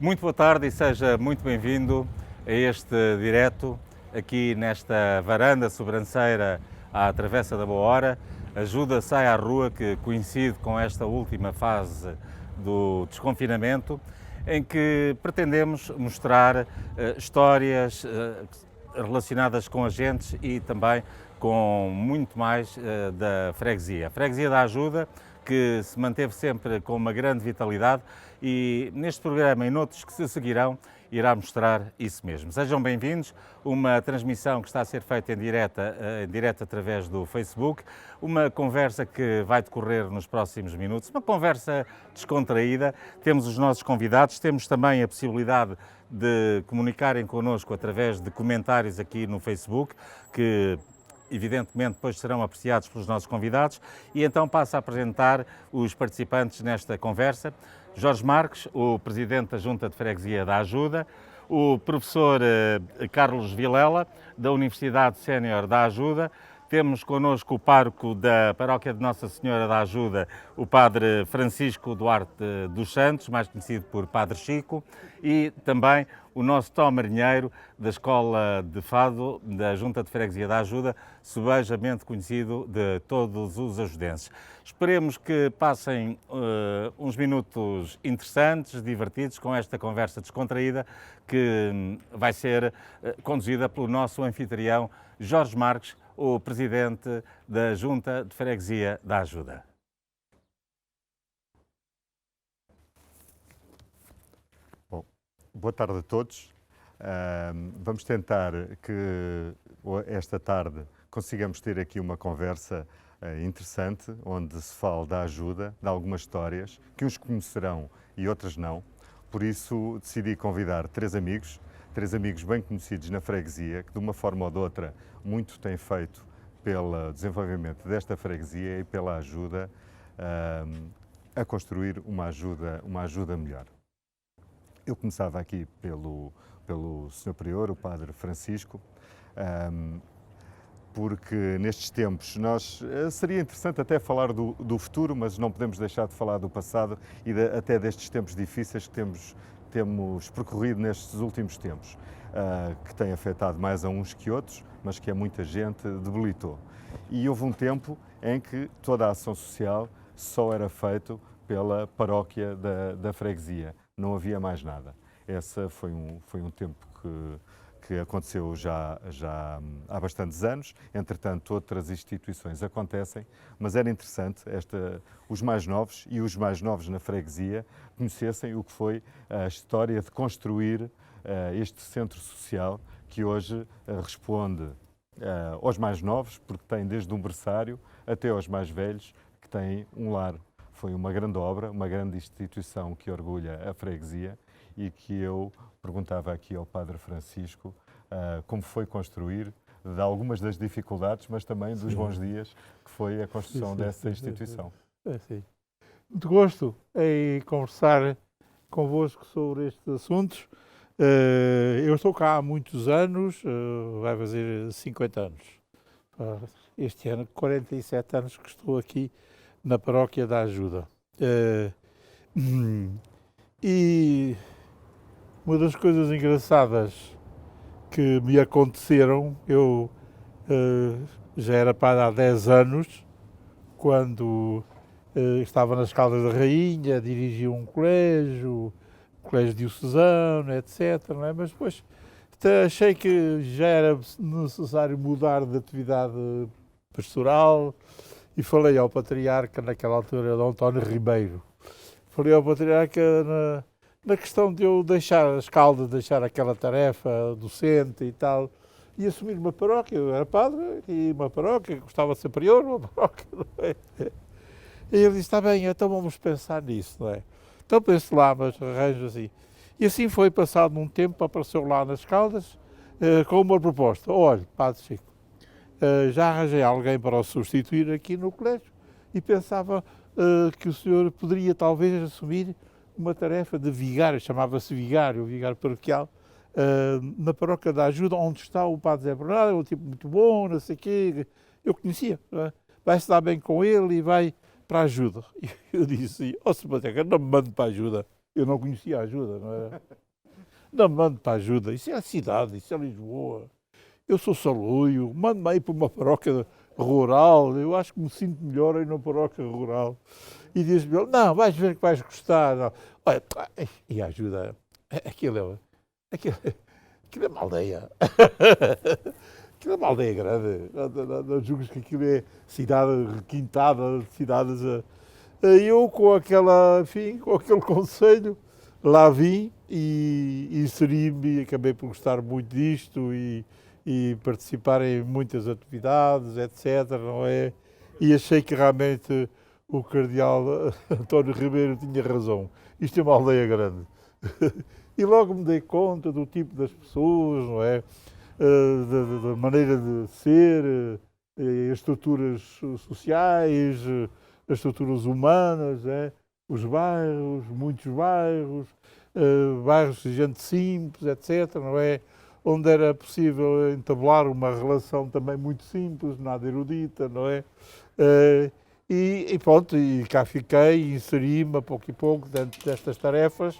Muito boa tarde e seja muito bem-vindo a este direto aqui nesta varanda sobranceira à Travessa da Boa Hora. Ajuda Sai à Rua, que coincide com esta última fase do desconfinamento, em que pretendemos mostrar histórias relacionadas com agentes e também com muito mais da freguesia. A Freguesia da Ajuda, que se manteve sempre com uma grande vitalidade e neste programa e noutros que se seguirão irá mostrar isso mesmo. Sejam bem-vindos, uma transmissão que está a ser feita em direto através do Facebook, uma conversa que vai decorrer nos próximos minutos, uma conversa descontraída. Temos os nossos convidados, temos também a possibilidade de comunicarem connosco através de comentários aqui no Facebook, que evidentemente depois serão apreciados pelos nossos convidados, e então passo a apresentar os participantes nesta conversa. Jorge Marques, o Presidente da Junta de Freguesia da Ajuda, o Professor Carlos Vilela, da Universidade Sénior da Ajuda. Temos connosco o pároco da Paróquia de Nossa Senhora da Ajuda, o Padre Francisco Duarte dos Santos, mais conhecido por Padre Chico, e também o nosso Tó Marinheiro, da Escola de Fado da Junta de Freguesia da Ajuda, subejamente conhecido de todos os ajudenses. Esperemos que passem uns minutos interessantes, divertidos, com esta conversa descontraída, que vai ser conduzida pelo nosso anfitrião Jorge Marques, o Presidente da Junta de Freguesia da Ajuda. Bom, boa tarde a todos. Vamos tentar que esta tarde consigamos ter aqui uma conversa interessante, onde se fala da ajuda, de algumas histórias, que uns conhecerão e outras não. Por isso decidi convidar três amigos bem conhecidos na freguesia, que de uma forma ou de outra muito têm feito pelo desenvolvimento desta freguesia e pela ajuda a construir uma ajuda melhor. Eu começava aqui pelo Sr. Prior, o Padre Francisco, porque nestes tempos seria interessante até falar do futuro, mas não podemos deixar de falar do passado e até destes tempos difíceis que temos percorrido nestes últimos tempos, que tem afetado mais a uns que outros, mas que a muita gente debilitou. E houve um tempo em que toda a ação social só era feita pela paróquia da freguesia, não havia mais nada. Esse foi um tempo que aconteceu já há bastantes anos. Entretanto, outras instituições acontecem, mas era interessante os mais novos e os mais novos na freguesia conhecessem o que foi a história de construir este centro social, que hoje responde aos mais novos, porque tem desde um berçário até aos mais velhos, que têm um lar. Foi uma grande obra, uma grande instituição que orgulha a freguesia, e que eu perguntava aqui ao Padre Francisco como foi construir, de algumas das dificuldades, mas também dos bons dias que foi a construção dessa instituição. Sim. Muito gosto em conversar convosco sobre estes assuntos. Eu estou cá há muitos anos, vai fazer 50 anos. Este ano, 47 anos que estou aqui na Paróquia da Ajuda. E uma das coisas engraçadas que me aconteceram, eu já era padre há 10 anos, quando estava nas Caldas da Rainha, dirigia um colégio diocesano, etc. Não é? Mas depois achei que já era necessário mudar de atividade pastoral e falei ao patriarca, naquela altura, Dom António Ribeiro. Falei ao patriarca na questão de eu deixar as Caldas, deixar aquela tarefa docente e tal, e assumir uma paróquia. Eu era padre e uma paróquia, gostava de ser prior, uma paróquia, não é? E ele disse, está bem, então vamos pensar nisso, não é? Então penso lá, mas arranjo assim. E assim foi, passado um tempo, apareceu lá nas Caldas com uma proposta. Olha, Padre Chico, já arranjei alguém para o substituir aqui no colégio e pensava que o senhor poderia talvez assumir uma tarefa de vigário, chamava-se vigário paroquial, na Paróquia da Ajuda, onde está o Padre Zé Bernardo, é um tipo muito bom, não sei o quê, eu conhecia, vai-se dar bem com ele e vai para a ajuda. E eu disse, ó Sr. Patriarca, não me mande para a ajuda, Eu não conhecia a ajuda, não era? Não me mande para a ajuda, isso é a cidade, isso é Lisboa. Eu sou Saloio, mande-me aí para uma paróquia rural, eu acho que me sinto melhor aí numa paróquia rural. E diz-me ele, não, vais ver que vais gostar. Não. Olha, e a ajuda, aquilo é uma aldeia. Aquilo é uma aldeia grande. Não julgas que aquilo é cidade requintada, cidades. Eu com com aquele conselho, lá vim e inseri-me e acabei por gostar muito disto e participar em muitas atividades, etc. Não é? E achei que realmente o cardeal António Ribeiro tinha razão. Isto é uma aldeia grande. E logo me dei conta do tipo das pessoas, não é? Da maneira de ser, as estruturas sociais, as estruturas humanas, os bairros, muitos bairros, bairros de gente simples, etc., não é? Onde era possível entablar uma relação também muito simples, nada erudita, não é? E pronto, e cá fiquei, inseri-me a pouco e pouco dentro destas tarefas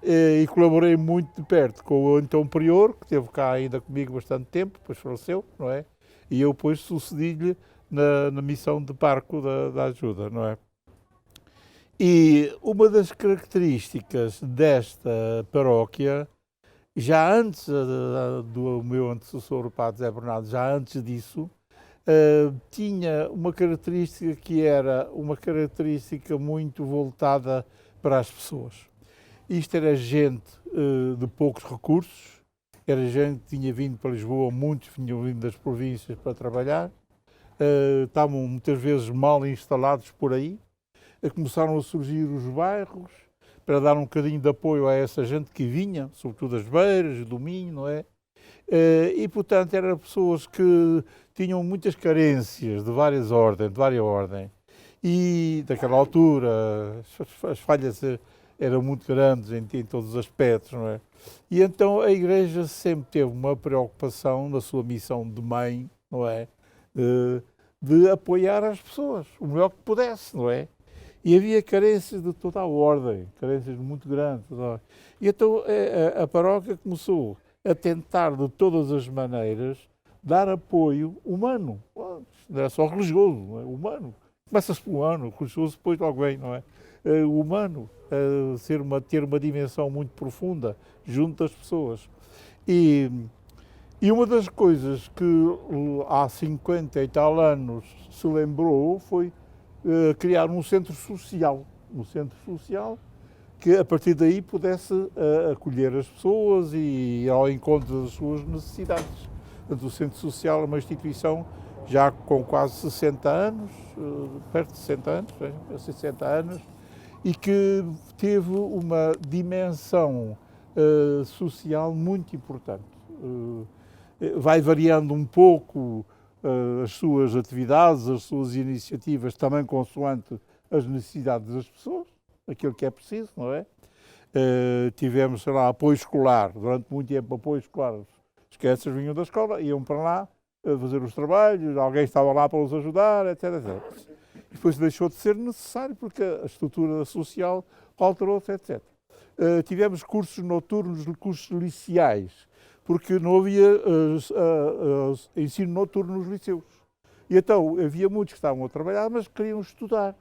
e colaborei muito de perto com o então prior, que esteve cá ainda comigo bastante tempo, depois faleceu, não é? E eu depois sucedi-lhe na missão de parco da ajuda, não é? E uma das características desta paróquia, já antes do meu antecessor, o Padre Zé Bernardo, já antes disso, tinha uma característica que era uma característica muito voltada para as pessoas. Isto era gente de poucos recursos, era gente que tinha vindo para Lisboa, muitos vinham vindo das províncias para trabalhar, estavam muitas vezes mal instalados por aí, começaram a surgir os bairros para dar um bocadinho de apoio a essa gente que vinha, sobretudo das Beiras, do Minho, não é? E, portanto, eram pessoas que tinham muitas carências de várias ordens. E, naquela altura, as falhas eram muito grandes em todos os aspectos, não é? E então a Igreja sempre teve uma preocupação na sua missão de mãe, não é? De apoiar as pessoas o melhor que pudesse, não é? E havia carências de toda a ordem, carências muito grandes. E então a paróquia começou a tentar, de todas as maneiras, dar apoio humano. Não era só religioso, não é? Humano. Começa-se pelo humano, religioso depois logo vem, não é? O humano, ter uma dimensão muito profunda junto das pessoas. E uma das coisas que há 50 e tal anos se lembrou foi criar um centro social. Um centro social que a partir daí pudesse acolher as pessoas e ir ao encontro das suas necessidades. Portanto, o Centro Social é uma instituição já com quase 60 anos, perto de 60 anos, 60 anos, e que teve uma dimensão social muito importante. Vai variando um pouco as suas atividades, as suas iniciativas, também consoante as necessidades das pessoas, aquilo que é preciso, não é? Tivemos, sei lá, apoio escolar, durante muito tempo apoio escolar. As crianças vinham da escola, iam para lá fazer os trabalhos, alguém estava lá para os ajudar, etc, etc. Depois deixou de ser necessário porque a estrutura social alterou-se, etc. Tivemos cursos noturnos, cursos liceais, porque não havia ensino noturno nos liceus. E então havia muitos que estavam a trabalhar, mas queriam estudar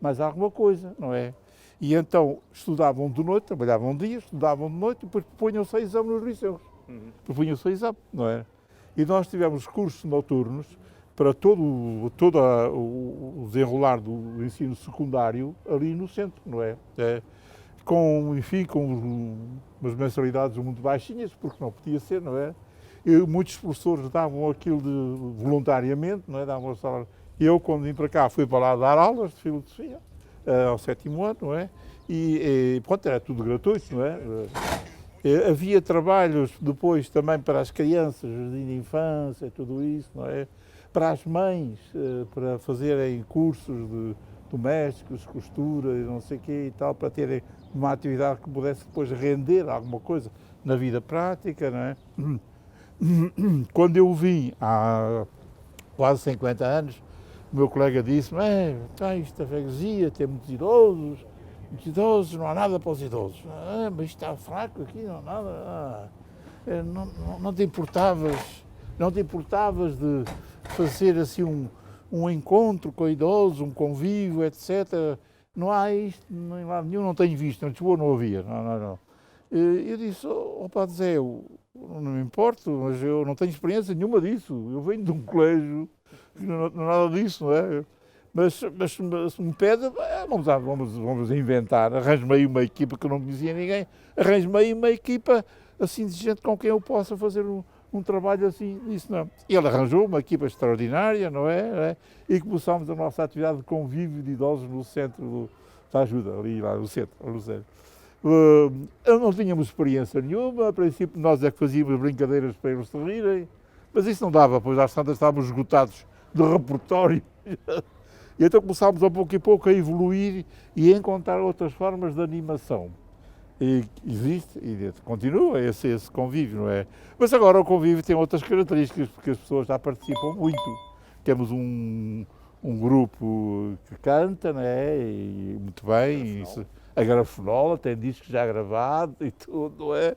mais alguma coisa, não é? E então estudavam de noite, trabalhavam de dia, estudavam de noite e depois propunham-se a exame nos liceus. Propunham-se a exame, não é? E nós tivemos cursos noturnos para todo o desenrolar do ensino secundário ali no centro, não é? Com umas mensalidades muito baixinhas, porque não podia ser, não é? E muitos professores davam aquilo voluntariamente, não é? Davam salário. Eu, quando vim para cá, fui para lá dar aulas de filosofia, ao 7º ano, não é? E pronto, era tudo gratuito, não é? Havia trabalhos depois também para as crianças, jardim de infância, tudo isso, não é? Para as mães, para fazerem cursos de domésticos, costura e não sei o quê e tal, para terem uma atividade que pudesse depois render alguma coisa na vida prática, não é? Quando eu vim há quase 50 anos, o meu colega disse-me, isto é freguesia, tem muitos idosos, Os idosos, não há nada para os idosos. Mas está fraco aqui, não há nada. Não te importavas de fazer assim um encontro com idosos, um convívio, etc. Não há isto, em lado nenhum, não tenho visto, em Lisboa não havia, não. Eu disse, Padre Zé, eu não me importo, mas eu não tenho experiência nenhuma disso, eu venho de um colégio, não nada disso, não é? Mas se me pede, vamos inventar, arranjo-me aí uma equipa que eu não conhecia ninguém, arranjo-me aí uma equipa assim de gente com quem eu possa fazer um trabalho assim, isso não. Ele arranjou uma equipa extraordinária, não é? E começámos a nossa atividade de convívio de idosos no centro da ajuda, ali lá no centro. Não tínhamos experiência nenhuma, a princípio nós é que fazíamos brincadeiras para eles se rirem, mas isso não dava, pois às tantas estávamos esgotados do repertório. E então começámos a pouco a evoluir e a encontrar outras formas de animação. E existe e continua esse convívio, não é? Mas agora o convívio tem outras características, porque as pessoas já participam muito. Temos um grupo que canta, não é? E muito bem, a grafenola tem discos já gravados e tudo, não é?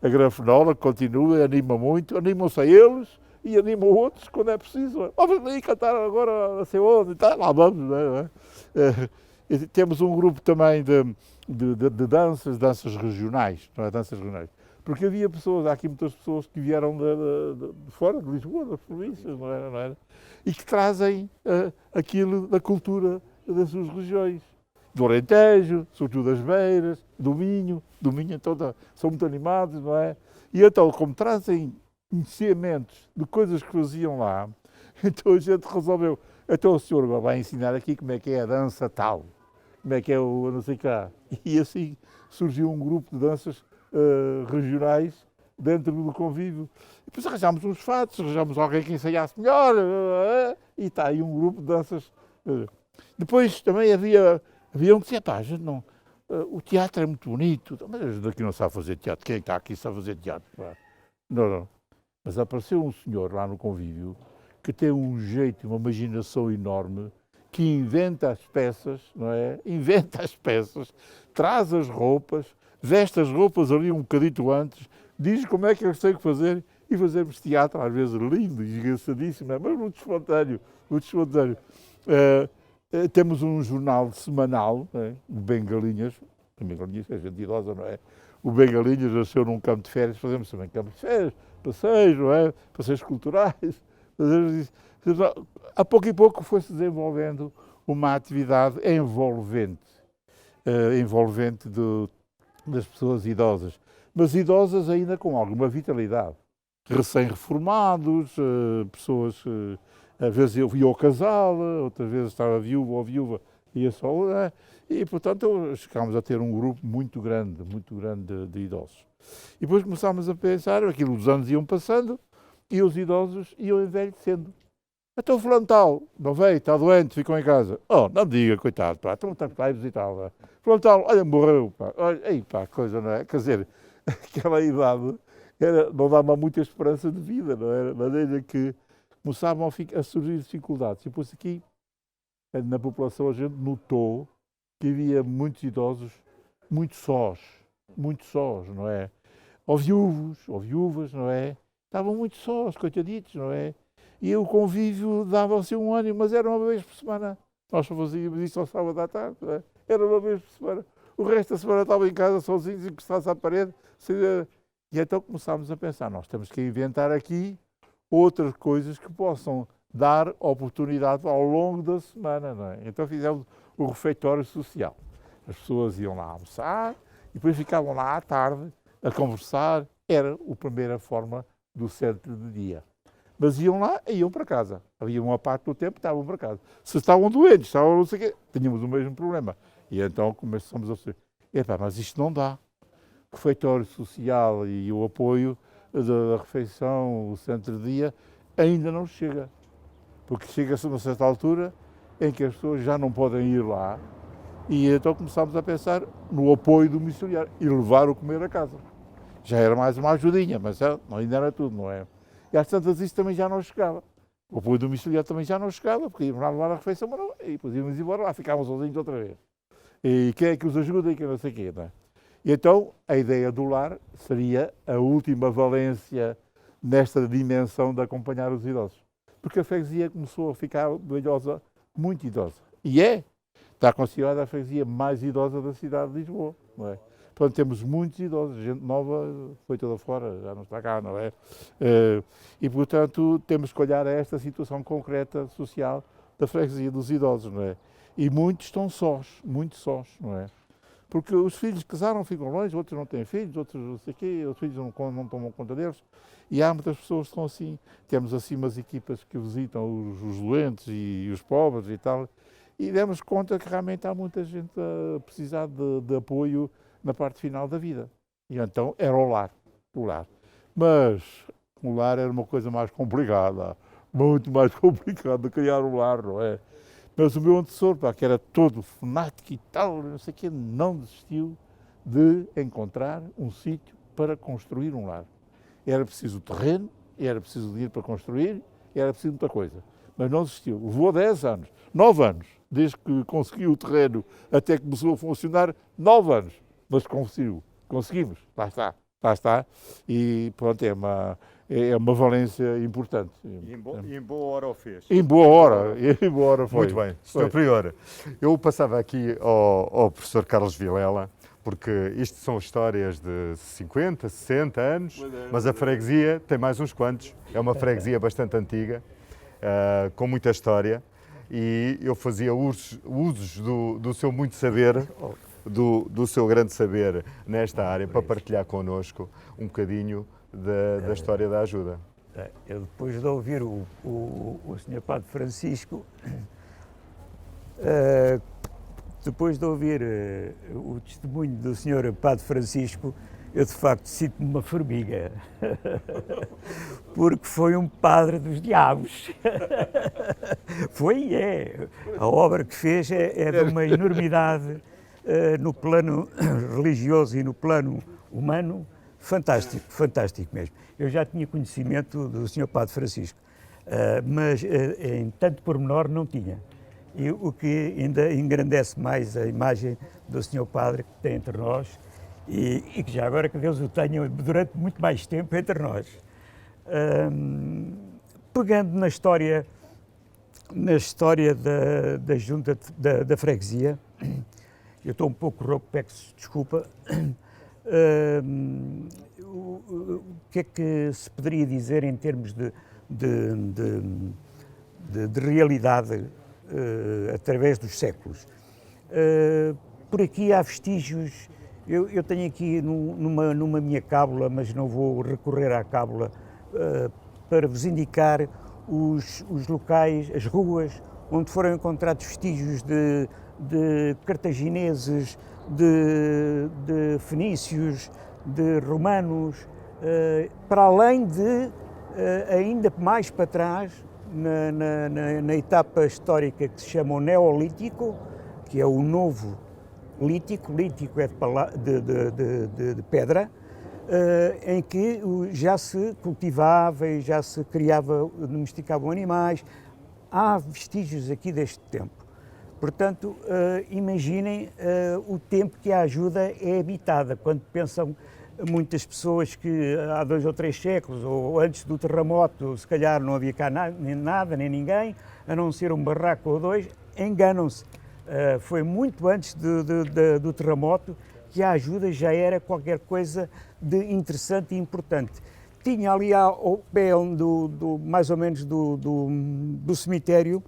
A grafenola continua, anima muito, animam-se a eles e animam outros quando é preciso. Vamos aí cantar agora, não sei onde, e tal, lá vamos, não é? Temos um grupo também de danças regionais, não é? Danças regionais. Porque havia pessoas, há aqui muitas pessoas que vieram de fora, de Lisboa, das províncias, não era? E que trazem aquilo da cultura das suas regiões. Do Alentejo, sobretudo das Beiras, do Minho então são muito animados, não é? E então, como trazem conhecimentos de coisas que faziam lá, então a gente resolveu, então o senhor vai ensinar aqui como é que é a dança tal, como é que é o não sei cá. E assim surgiu um grupo de danças regionais dentro do convívio. E depois arranjámos uns fatos, arranjámos alguém que ensaiasse melhor, e está aí um grupo de danças. Depois também havia um que dizia, pá, a gente não, o teatro é muito bonito, mas a gente aqui não sabe fazer teatro, quem está aqui sabe fazer teatro? Pá? Não. Mas apareceu um senhor lá no convívio que tem um jeito, uma imaginação enorme, que inventa as peças, não é? Inventa as peças, traz as roupas, veste as roupas ali um bocadito antes, diz como é que eles têm que fazer e fazermos teatro, às vezes lindo e engraçadíssimo, mas muito espontâneo. Temos um jornal semanal, é? O Bengalinhas, é gente idosa, não é? O Bengalinhas nasceu num campo de férias, fazemos também campo de férias, passeios, não é? Passeios culturais. A pouco e pouco foi-se desenvolvendo uma atividade envolvente das pessoas idosas, mas idosas ainda com alguma vitalidade. Recém-reformados, pessoas, às vezes eu via o casal, outras vezes estava viúvo ou viúva, ia só, e portanto chegámos a ter um grupo muito grande de idosos. E depois começámos a pensar, aquilo os anos iam passando e os idosos iam envelhecendo. Então o fulano tal, não veio, está doente, ficou em casa. Oh, não me diga, coitado, pá, então está para visitar. Fulano tal, olha, morreu, pá, olha, ei, pá, coisa, não é? Quer dizer, aquela idade não dava muita esperança de vida, não era? De maneira que começavam a surgir dificuldades. E depois aqui, na população, a gente notou que havia muitos idosos muito sós, não é? Ou viúvos, ou viúvas, não é? Estavam muito sós, coitaditos, não é? E o convívio dava-se um ânimo, mas era uma vez por semana. Nós só fazíamos isso ao sábado à tarde, não é? Era uma vez por semana. O resto da semana estava em casa sozinhos, encostados à parede. E então começámos a pensar, nós temos que inventar aqui outras coisas que possam dar oportunidade ao longo da semana, não é? Então fizemos o refeitório social. As pessoas iam lá almoçar e depois ficavam lá à tarde a conversar. Era a primeira forma do centro de dia. Mas iam lá e iam para casa. Havia uma parte do tempo que estavam para casa. Se estavam doentes, estavam não sei o quê, tínhamos o mesmo problema. E então começamos a dizer, mas isto não dá. O refeitório social e o apoio da refeição, o centro de dia, ainda não chega. Porque chega-se a uma certa altura em que as pessoas já não podem ir lá e então começámos a pensar no apoio domiciliário e levar o comer a casa. Já era mais uma ajudinha, mas ainda era tudo, não é? E às tantas isso também já não chegava. O apoio domiciliário também já não chegava, porque íamos lá levar a refeição, mas não, e depois íamos embora lá, ficávamos sozinhos outra vez. e quem é que os ajuda e quem não sei o quê, não é? E então a ideia do lar seria a última valência nesta dimensão de acompanhar os idosos. Porque a freguesia começou a ficar idosa, muito idosa. E está considerada a freguesia mais idosa da cidade de Lisboa, não é? Portanto, temos muitos idosos, gente nova foi toda fora, já não está cá, não é? E, portanto, temos que olhar a esta situação concreta, social, da freguesia dos idosos, não é? E muitos estão sós, muito sós, não é? Porque os filhos casaram, ficam longe, outros não têm filhos, outros não sei o quê, os filhos não tomam conta deles. E há muitas pessoas que estão assim. Temos assim umas equipas que visitam os doentes e os pobres e tal. E demos conta que realmente há muita gente a precisar de apoio na parte final da vida. E então era o lar. Mas o lar era uma coisa mais complicada, muito mais complicada de criar um lar, não é? Mas o meu antecessor, que era todo fanático e tal, não sei o quê, não desistiu de encontrar um sítio para construir um lar. Era preciso terreno, era preciso dinheiro para construir, era preciso muita coisa. Mas não desistiu. Levou 10 anos, 9 anos, desde que conseguiu o terreno até que começou a funcionar, 9 anos. Mas conseguimos, lá está. E pronto, é uma valência importante. E em boa hora o fez. Em boa hora foi. Muito bem. Sr. Prior, eu passava aqui ao professor Carlos Vilela, porque isto são histórias de 50, 60 anos, mas a freguesia tem mais uns quantos. É uma freguesia bastante antiga, com muita história, e eu fazia usos do seu muito saber, do seu grande saber nesta área, para partilhar connosco um bocadinho da história da ajuda. Eu, depois de ouvir o Sr. Padre Francisco, depois de ouvir o testemunho do Sr. Padre Francisco, eu de facto sinto-me uma formiga, porque foi um padre dos diabos. A obra que fez é de uma enormidade no plano religioso e no plano humano, fantástico mesmo. Eu já tinha conhecimento do Sr. Padre Francisco, mas em tanto pormenor não tinha. E o que ainda engrandece mais a imagem do Sr. Padre que tem entre nós e que já agora que Deus o tenha durante muito mais tempo entre nós. Pegando na história da junta da freguesia, eu estou um pouco rouco, peço desculpa. O que é que se poderia dizer em termos de realidade através dos séculos? Por aqui há vestígios. Eu tenho aqui numa minha cábula, mas não vou recorrer à cábula, para vos indicar os locais, as ruas onde foram encontrados vestígios de cartagineses, de fenícios, de romanos, para além de, ainda mais para trás, na etapa histórica que se chama o Neolítico, que é o novo lítico é de pedra, em que já se cultivava e já se criava, domesticavam animais. Há vestígios aqui deste tempo. Portanto, imaginem o tempo que a ajuda é habitada, quando pensam muitas pessoas que há 2 ou 3 séculos, ou antes do terremoto, se calhar não havia cá nem nada, nem ninguém, a não ser um barraco ou 2, enganam-se. Foi muito antes do terremoto que a ajuda já era qualquer coisa de interessante e importante. Tinha ali ao pé mais ou menos do cemitério,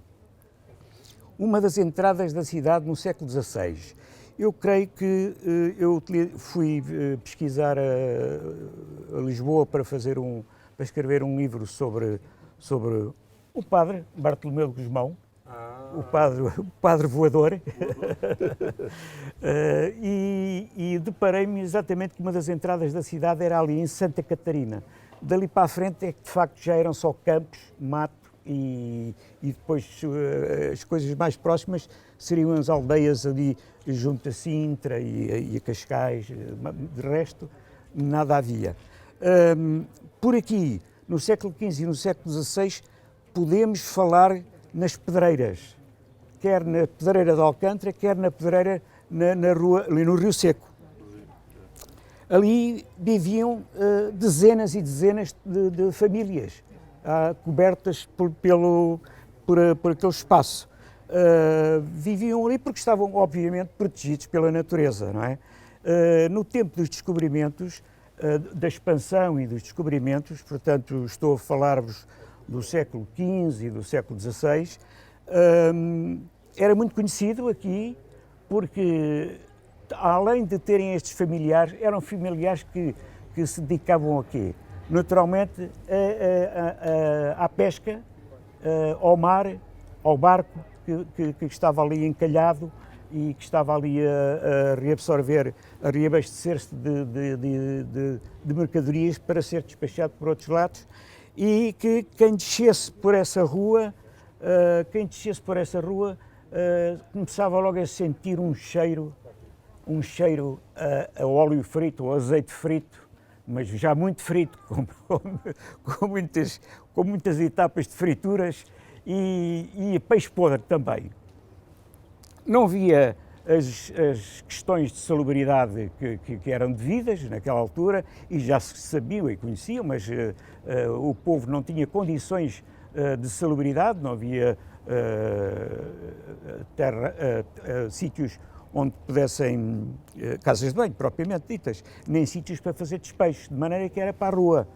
uma das entradas da cidade no século XVI. Eu creio que eu fui pesquisar a Lisboa para escrever um livro sobre o padre Bartolomeu de Gusmão, o padre voador, e deparei-me exatamente que uma das entradas da cidade era ali em Santa Catarina. Dali para a frente é que de facto já eram só campos, mato, e depois as coisas mais próximas seriam as aldeias ali junto a Sintra e a Cascais. De resto, nada havia. Por aqui, no século XV e no século XVI, podemos falar nas pedreiras, quer na pedreira de Alcântara, quer na pedreira ali no Rio Seco. Ali viviam dezenas e dezenas de famílias, cobertas por aquele espaço. Viviam ali porque estavam, obviamente, protegidos pela natureza, não é? No tempo dos descobrimentos, da expansão e dos descobrimentos, portanto, estou a falar-vos do século XV e do século XVI, era muito conhecido aqui porque, além de terem estes familiares, eram familiares que se dedicavam a quê? Naturalmente, à pesca, ao mar, ao barco que estava ali encalhado e que estava ali a reabsorver, a reabastecer-se de mercadorias para ser despachado por outros lados, e que quem descesse por essa rua, começava logo a sentir um cheiro a óleo frito ou azeite frito, mas já muito frito, com muitas etapas de frituras, e peixe podre também. Não havia as questões de salubridade que eram devidas naquela altura, e já se sabiam e conheciam, mas o povo não tinha condições de salubridade, não havia sítios onde pudessem, casas de banho propriamente ditas, nem sítios para fazer despejo, de maneira que era para a rua.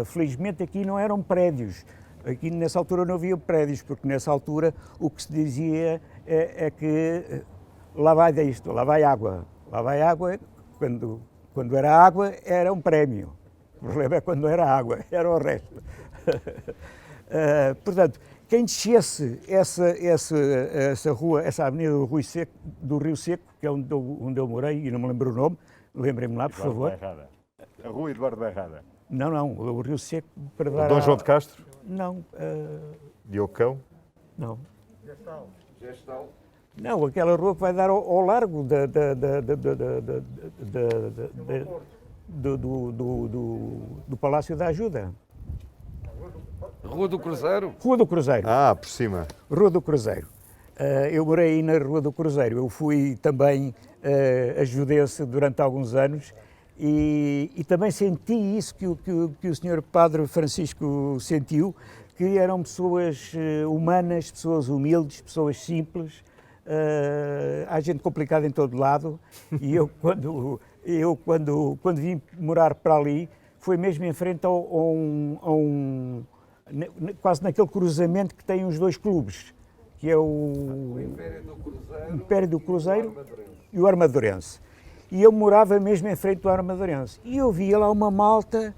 Felizmente aqui não eram prédios. Aqui nessa altura não havia prédios, porque nessa altura o que se dizia é que lá vai isto, lá vai água. Lá vai água, quando era água era um prémio. O problema é quando não era água, era o resto. Portanto, quem descesse essa rua, essa avenida do Rio Seco, que é onde eu morei, e não me lembro o nome, lembrem-me lá, por favor. A rua Eduardo da Errada. Não, o Rio Seco para dar Dom João de Castro? Não. Diocão? Não. Gestal? Não, aquela rua que vai dar ao largo do Palácio da Ajuda. Rua do Cruzeiro? Rua do Cruzeiro. Por cima. Rua do Cruzeiro. Eu morei aí na Rua do Cruzeiro. Eu fui também ajudense durante alguns anos e também senti isso que o Sr. Padre Francisco sentiu, que eram pessoas humanas, pessoas humildes, pessoas simples. Há gente complicada em todo lado, e eu quando vim morar para ali, foi mesmo em frente quase naquele cruzamento que tem os dois clubes, que é o Império do Cruzeiro e o Armadorense. E eu morava mesmo em frente do Armadorense. E eu via lá uma malta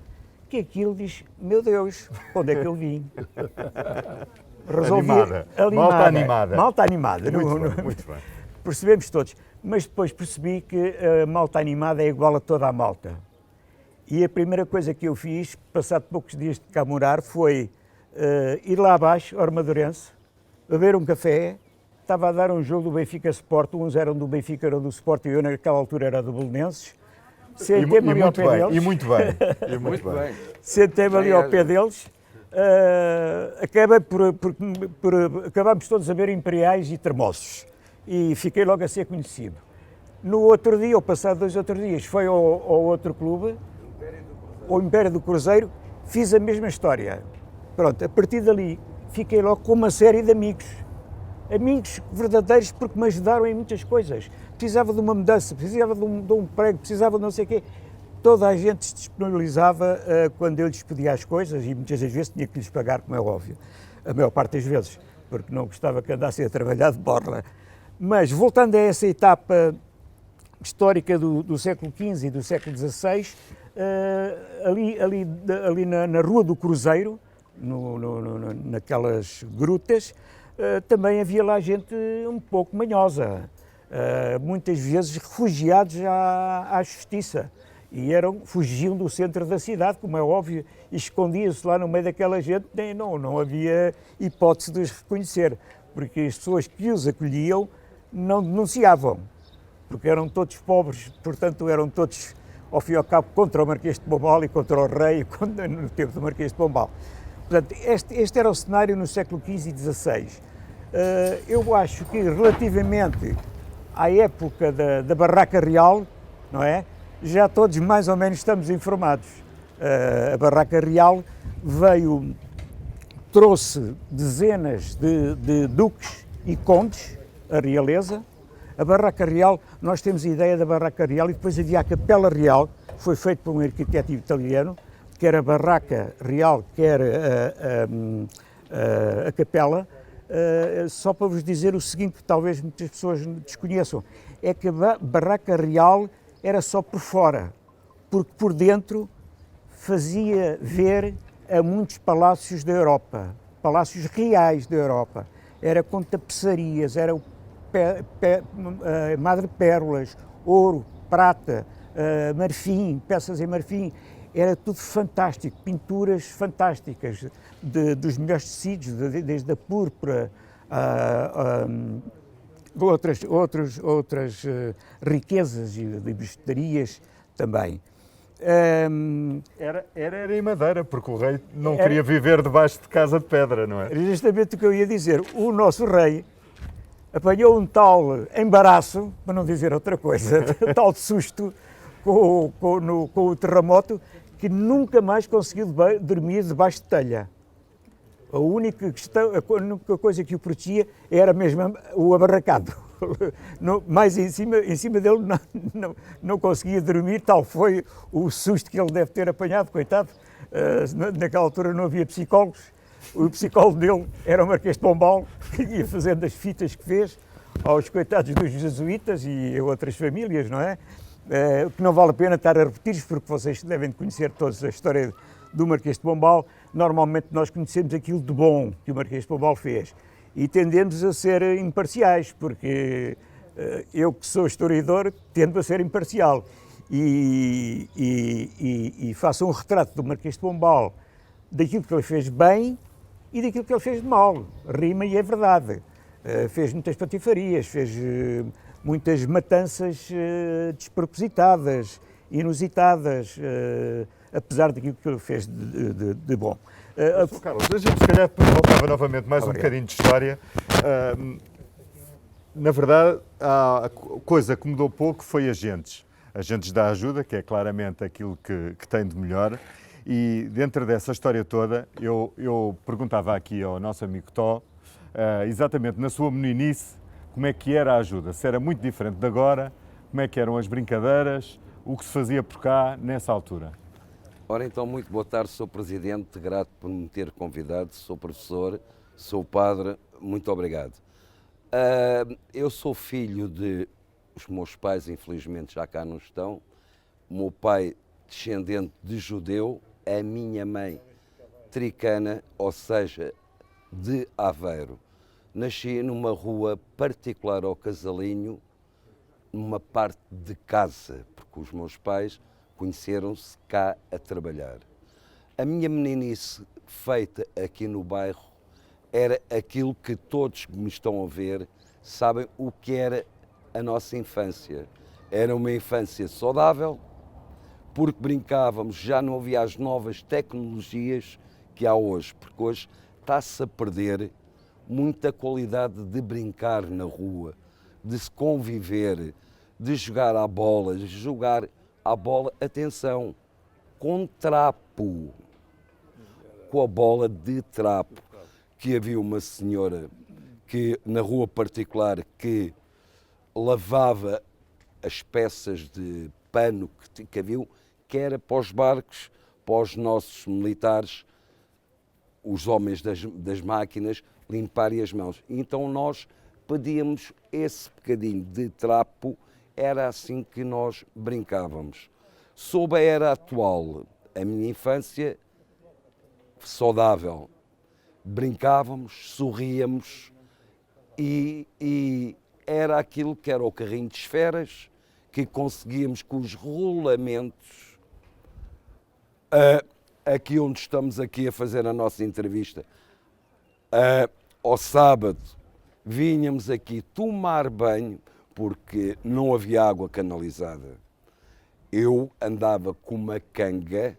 que aquilo diz, meu Deus, onde é que eu vim? Animada. Malta animada. Muito bem. Percebemos todos. Mas depois percebi que a malta animada é igual a toda a malta. E a primeira coisa que eu fiz, passado poucos dias de cá morar, foi ir lá abaixo, ao Armadorense, beber um café. Estava a dar um jogo do Benfica Sport, uns eram do Benfica, eram do Sport, e eu naquela altura era do Belenenses. Sentei-me ali ao pé deles. E muito bem. Sentei-me ali ao pé deles. Acabámos todos a ver imperiais e termossos. E fiquei logo a ser conhecido. No outro dia, ou passado 2 ou 3 dias, foi ao outro clube, ao Império do Cruzeiro, fiz a mesma história. Pronto, a partir dali, fiquei logo com uma série de amigos. Amigos verdadeiros, porque me ajudaram em muitas coisas. Precisava de uma mudança, precisava de um emprego, precisava de não sei o quê. Toda a gente se disponibilizava quando eu lhes pedia as coisas, e muitas das vezes tinha que lhes pagar, como é óbvio, a maior parte das vezes, porque não gostava que andassem a trabalhar de borla. Mas, voltando a essa etapa histórica do século XV e do século XVI, ali na Rua do Cruzeiro, naquelas grutas, também havia lá gente um pouco manhosa, muitas vezes refugiados à justiça, e fugiam do centro da cidade, como é óbvio, e escondiam-se lá no meio daquela gente, não havia hipótese de os reconhecer, porque as pessoas que os acolhiam não denunciavam, porque eram todos pobres, portanto eram todos, ao fim e ao cabo, contra o Marquês de Pombal e contra o rei, no tempo do Marquês de Pombal. Portanto, este era o cenário no século XV e XVI. Eu acho que, relativamente à época da Barraca Real, não é? Já todos mais ou menos estamos informados. A Barraca Real trouxe dezenas de duques e condes, a realeza. A Barraca Real, nós temos a ideia da Barraca Real, e depois havia a Capela Real, foi feito por um arquiteto italiano, quer a Barraca Real, quer a Capela. Só para vos dizer o seguinte, que talvez muitas pessoas desconheçam, é que a Barraca Real era só por fora, porque por dentro fazia ver a muitos palácios da Europa, palácios reais da Europa. Era com tapeçarias, era madrepérolas, ouro, prata, marfim, peças em marfim. Era tudo fantástico, pinturas fantásticas, dos melhores tecidos, desde a púrpura a outras riquezas de bistarias também. Era em madeira, porque o rei não queria viver debaixo de casa de pedra, não é? Era justamente o que eu ia dizer. O nosso rei apanhou um tal embaraço, para não dizer outra coisa, tal susto com o terremoto, que nunca mais conseguiu dormir debaixo de telha. A única coisa que o protegia era mesmo o abarracado. Mais em cima dele não conseguia dormir, tal foi o susto que ele deve ter apanhado, coitado. Naquela altura não havia psicólogos. O psicólogo dele era o Marquês de Pombal, que ia fazendo as fitas que fez aos coitados dos jesuítas e a outras famílias, não é? Que não vale a pena estar a repetir, porque vocês devem conhecer todos a história do Marquês de Pombal. Normalmente nós conhecemos aquilo de bom que o Marquês de Pombal fez e tendemos a ser imparciais, porque eu que sou historiador tendo a ser imparcial e faço um retrato do Marquês de Pombal, daquilo que ele fez bem e daquilo que ele fez de mal. Rima e é verdade. Fez muitas patifarias, fez muitas matanças despropositadas, inusitadas, apesar daquilo que ele fez de bom. Carlos, a gente se calhar voltava novamente mais um bocadinho de história. Na verdade, a coisa que mudou pouco foi agentes da ajuda, que é claramente aquilo que tem de melhor. E dentro dessa história toda, eu perguntava aqui ao nosso amigo Tó, exatamente na sua meninice, como é que era a ajuda, se era muito diferente de agora, como é que eram as brincadeiras, o que se fazia por cá nessa altura. Ora então, muito boa tarde, sou Presidente, grato por me ter convidado, sou professor, sou padre, muito obrigado. Eu sou filho de... Os meus pais, infelizmente, já cá não estão. O meu pai, descendente de judeu, a minha mãe, tricana, ou seja, de Aveiro. Nasci numa rua particular ao Casalinho, numa parte de casa, porque os meus pais conheceram-se cá a trabalhar. A minha meninice feita aqui no bairro era aquilo que todos que me estão a ver sabem o que era a nossa infância. Era uma infância saudável, porque brincávamos, já não havia as novas tecnologias que há hoje, porque hoje está-se a perder muita qualidade de brincar na rua, de se conviver, de jogar à bola, atenção, com trapo, com a bola de trapo, que havia uma senhora que na rua particular que lavava as peças de pano que havia, que era para os barcos, para os nossos militares, os homens das máquinas, limparem as mãos. Então nós pedíamos esse bocadinho de trapo, era assim que nós brincávamos. Sob a era atual, a minha infância saudável, brincávamos, sorríamos e era aquilo que era o carrinho de esferas, que conseguíamos com os rolamentos, aqui onde estamos aqui a fazer a nossa entrevista, ao sábado vínhamos aqui tomar banho, porque não havia água canalizada. Eu andava com uma canga,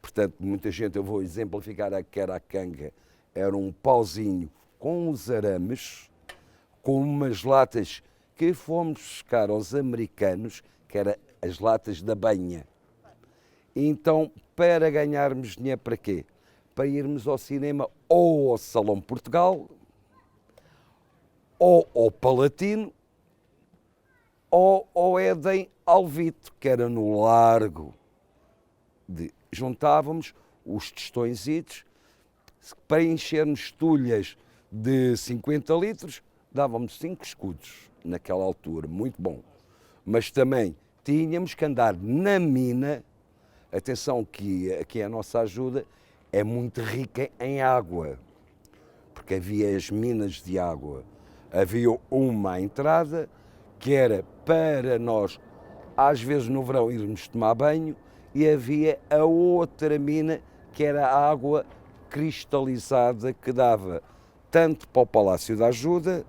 portanto, muita gente, eu vou exemplificar que era a canga, era um pauzinho com os arames, com umas latas que fomos buscar aos americanos, que era as latas da banha. Então, para ganharmos dinheiro para quê? Para irmos ao cinema ou ao Salão Portugal, ou ao Palatino, ou ao Éden Alvito, que era no Largo. Juntávamos os tostõezitos para enchermos tulhas de 50 litros, dávamos 5 escudos naquela altura, muito bom. Mas também tínhamos que andar na mina. Atenção que aqui a nossa ajuda é muito rica em água, porque havia as minas de água. Havia uma à entrada que era para nós, às vezes no verão, irmos tomar banho, e havia a outra mina que era a água cristalizada que dava tanto para o Palácio da Ajuda,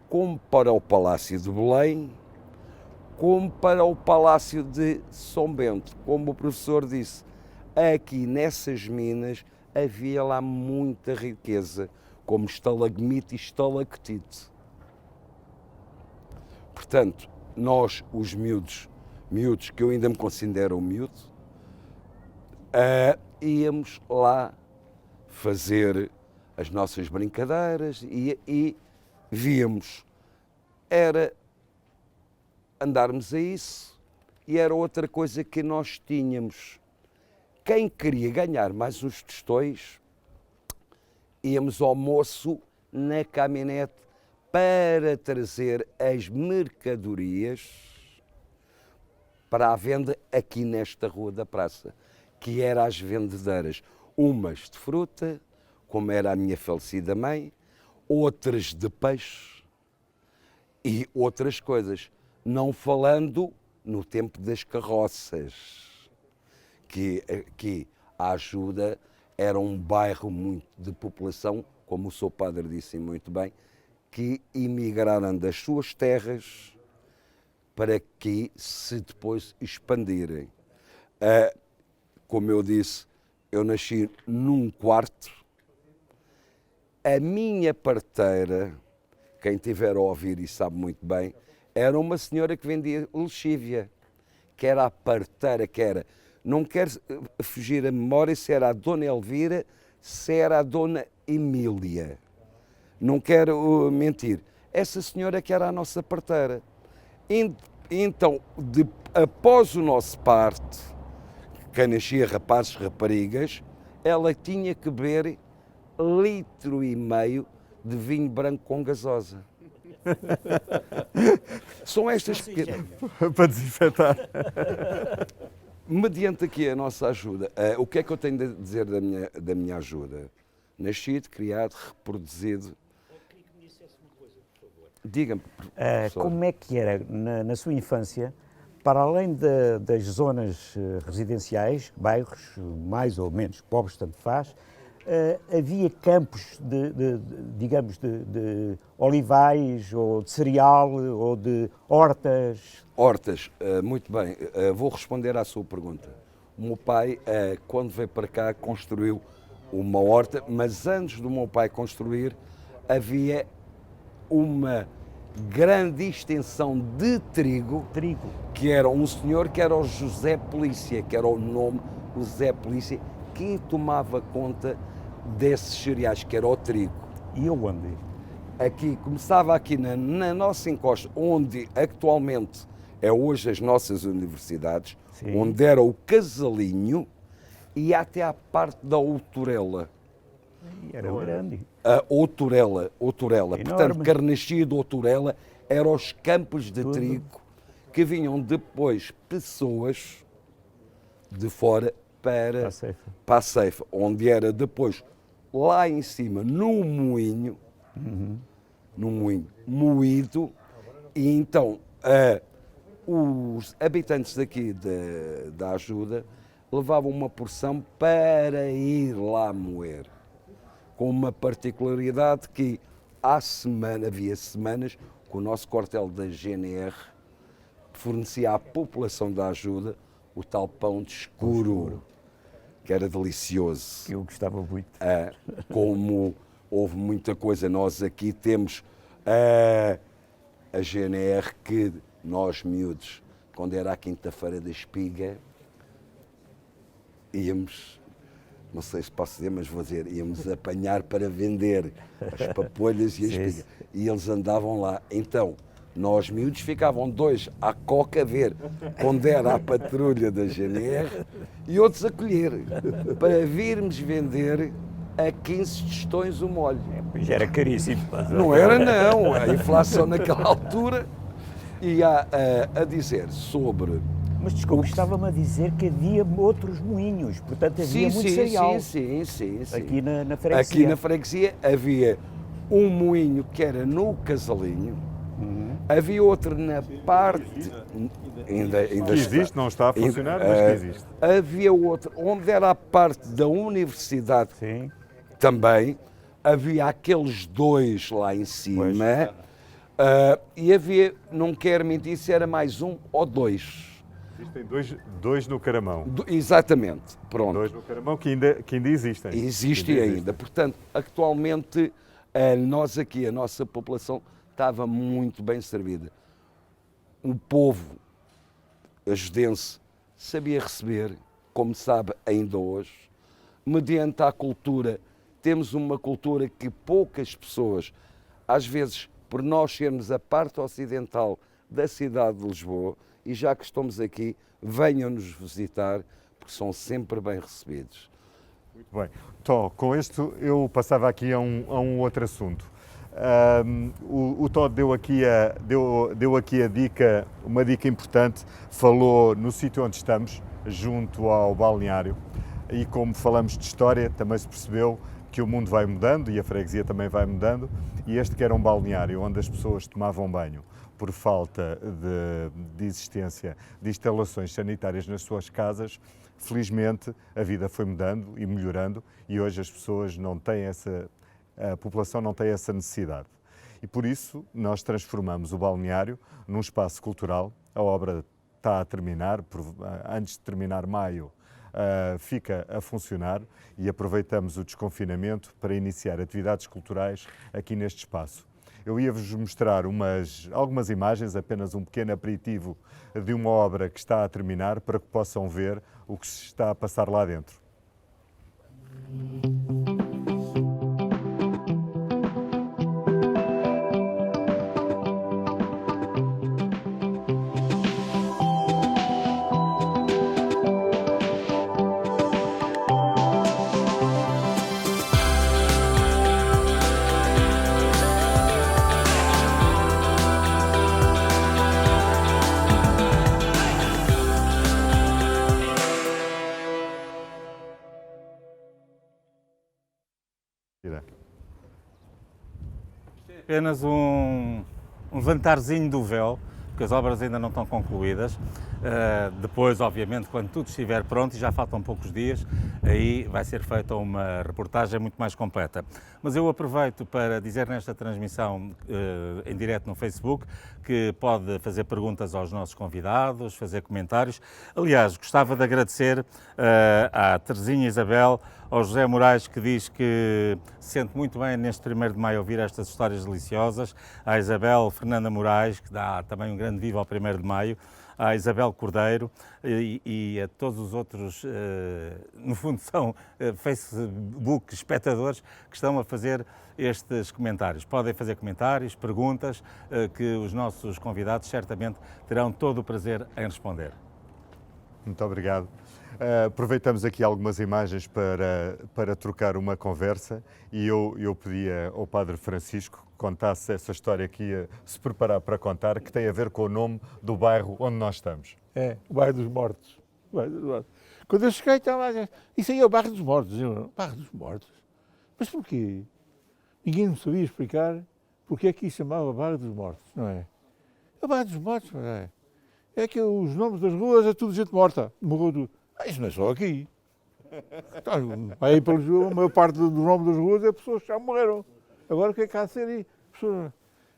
como para o Palácio de Belém, como para o Palácio de São Bento. Como o professor disse, aqui nessas minas havia lá muita riqueza, como estalagmite e estalactite. Portanto, nós, os miúdos que eu ainda me considero um miúdo, íamos lá fazer as nossas brincadeiras e víamos. Era andarmos a isso, e era outra coisa que nós tínhamos. Quem queria ganhar mais uns tostões, íamos ao moço na caminhonete para trazer as mercadorias para a venda aqui nesta Rua da Praça, que eram as vendedeiras, umas de fruta, como era a minha falecida mãe, outras de peixe e outras coisas. Não falando no tempo das carroças, que a Ajuda era um bairro muito de população, como o seu padre disse muito bem, que emigraram das suas terras para que se depois expandirem. Como eu disse, eu nasci num quarto. A minha parteira, quem tiver a ouvir e sabe muito bem, era uma senhora que vendia lexívia, que era a parteira, que era, não quero fugir a memória se era a Dona Elvira, se era a Dona Emília. Não quero mentir. Essa senhora que era a nossa parteira. Então, após o nosso parto, que nascia rapazes, raparigas, ela tinha que beber 1,5 litro de vinho branco com gasosa. São estas pequenas. Para desinfetar. Mediante aqui a nossa ajuda, o que é que eu tenho de dizer da minha ajuda? Nascido, criado, reproduzido. Diga-me, professor. Como é que era na sua infância, para além das zonas residenciais, bairros mais ou menos pobres, tanto faz, havia campos digamos, de olivais, ou de cereal, ou de hortas? Hortas, muito bem. Vou responder à sua pergunta. O meu pai, quando veio para cá, construiu uma horta, mas antes do meu pai construir, havia uma grande extensão de trigo, que era um senhor que era o José Polícia, que era o nome José Polícia, que tomava conta desses cereais, que era o trigo. E eu onde? Aqui, começava aqui na nossa encosta, onde atualmente é hoje as nossas universidades, Sim. onde era o Casalinho, e até à parte da Outurela. Era grande. A Outurela. Portanto, Enorme. Carnaxide, Outurela, eram os campos de trigo que vinham depois pessoas de fora para a ceifa, onde era depois lá em cima, num moinho moído, e então os habitantes daqui da Ajuda levavam uma porção para ir lá moer, com uma particularidade que havia semanas que o nosso quartel da GNR fornecia à população da Ajuda o tal pão de escuro, que era delicioso. Eu gostava muito. Como houve muita coisa, nós aqui temos a GNR que nós, miúdos, quando era a quinta-feira da espiga, íamos, não sei se posso dizer, mas vou dizer, íamos apanhar para vender as papolhas e a espiga. E eles andavam lá. Então, nós, miúdos, ficavam 2 à coca a ver quando era a patrulha da GNR e outros a colher, para virmos vender a 15 tostões o molho. Pois era caríssimo. Não era, não. A inflação naquela altura. E a dizer sobre... Mas desculpe, estava-me a dizer que havia outros moinhos, portanto havia muito cereal. Sim. Aqui na freguesia. Aqui na freguesia havia um moinho que era no Casalinho, havia outro na parte... Ainda Que existe, não está a funcionar, mas que existe. Havia outro, onde era a parte da universidade também, havia aqueles 2 lá em cima, e havia, não quero mentir, se era mais 1 ou 2. Existem dois no Caramão. Exatamente, pronto. 2 no Caramão que ainda existem. Existem ainda. Portanto, atualmente, nós aqui, a nossa população, estava muito bem servida. O povo ajudense sabia receber, como sabe ainda hoje, mediante a cultura. Temos uma cultura que poucas pessoas, às vezes, por nós sermos a parte ocidental da cidade de Lisboa, e já que estamos aqui, venham-nos visitar, porque são sempre bem recebidos. Muito bem. Tó, com isto eu passava aqui a um outro assunto. O Tó deu aqui a dica, uma dica importante, falou no sítio onde estamos, junto ao balneário, e como falamos de história, também se percebeu que o mundo vai mudando e a freguesia também vai mudando, e este que era um balneário onde as pessoas tomavam banho por falta de existência de instalações sanitárias nas suas casas, felizmente a vida foi mudando e melhorando e hoje as pessoas não têm a população não tem essa necessidade. E por isso nós transformamos o balneário num espaço cultural. A obra está a terminar, antes de terminar maio, fica a funcionar e aproveitamos o desconfinamento para iniciar atividades culturais aqui neste espaço. Eu ia-vos mostrar algumas imagens, apenas um pequeno aperitivo de uma obra que está a terminar para que possam ver o que se está a passar lá dentro. Apenas um levantarzinho do véu, porque as obras ainda não estão concluídas. Depois, obviamente, quando tudo estiver pronto, e já faltam poucos dias, aí vai ser feita uma reportagem muito mais completa. Mas eu aproveito para dizer nesta transmissão em direto no Facebook que pode fazer perguntas aos nossos convidados, fazer comentários. Aliás, gostava de agradecer à Terezinha Isabel, ao José Moraes, que diz que se sente muito bem neste 1º de maio ouvir estas histórias deliciosas, à Isabel Fernanda Moraes, que dá também um grande viva ao 1º de maio, à Isabel Cordeiro e a todos os outros, no fundo são Facebook espectadores que estão a fazer estes comentários. Podem fazer comentários, perguntas, que os nossos convidados certamente terão todo o prazer em responder. Muito obrigado. Aproveitamos aqui algumas imagens para trocar uma conversa e eu pedia ao Padre Francisco que contasse essa história que ia se preparar para contar, que tem a ver com o nome do bairro onde nós estamos. É, o bairro dos Mortos. Quando eu cheguei, estava lá, isso aí é o bairro dos Mortos. Eu, bairro dos Mortos? Mas porquê? Ninguém me sabia explicar porque é que isso chamava bairro dos Mortos, não é? É o bairro dos Mortos, não é? É que os nomes das ruas é tudo gente morta. Morreu tudo. Isso não é só aqui. Aí para Lisboa, a maior parte do nome das ruas é pessoas que já morreram. Agora o que é que há a ser aí?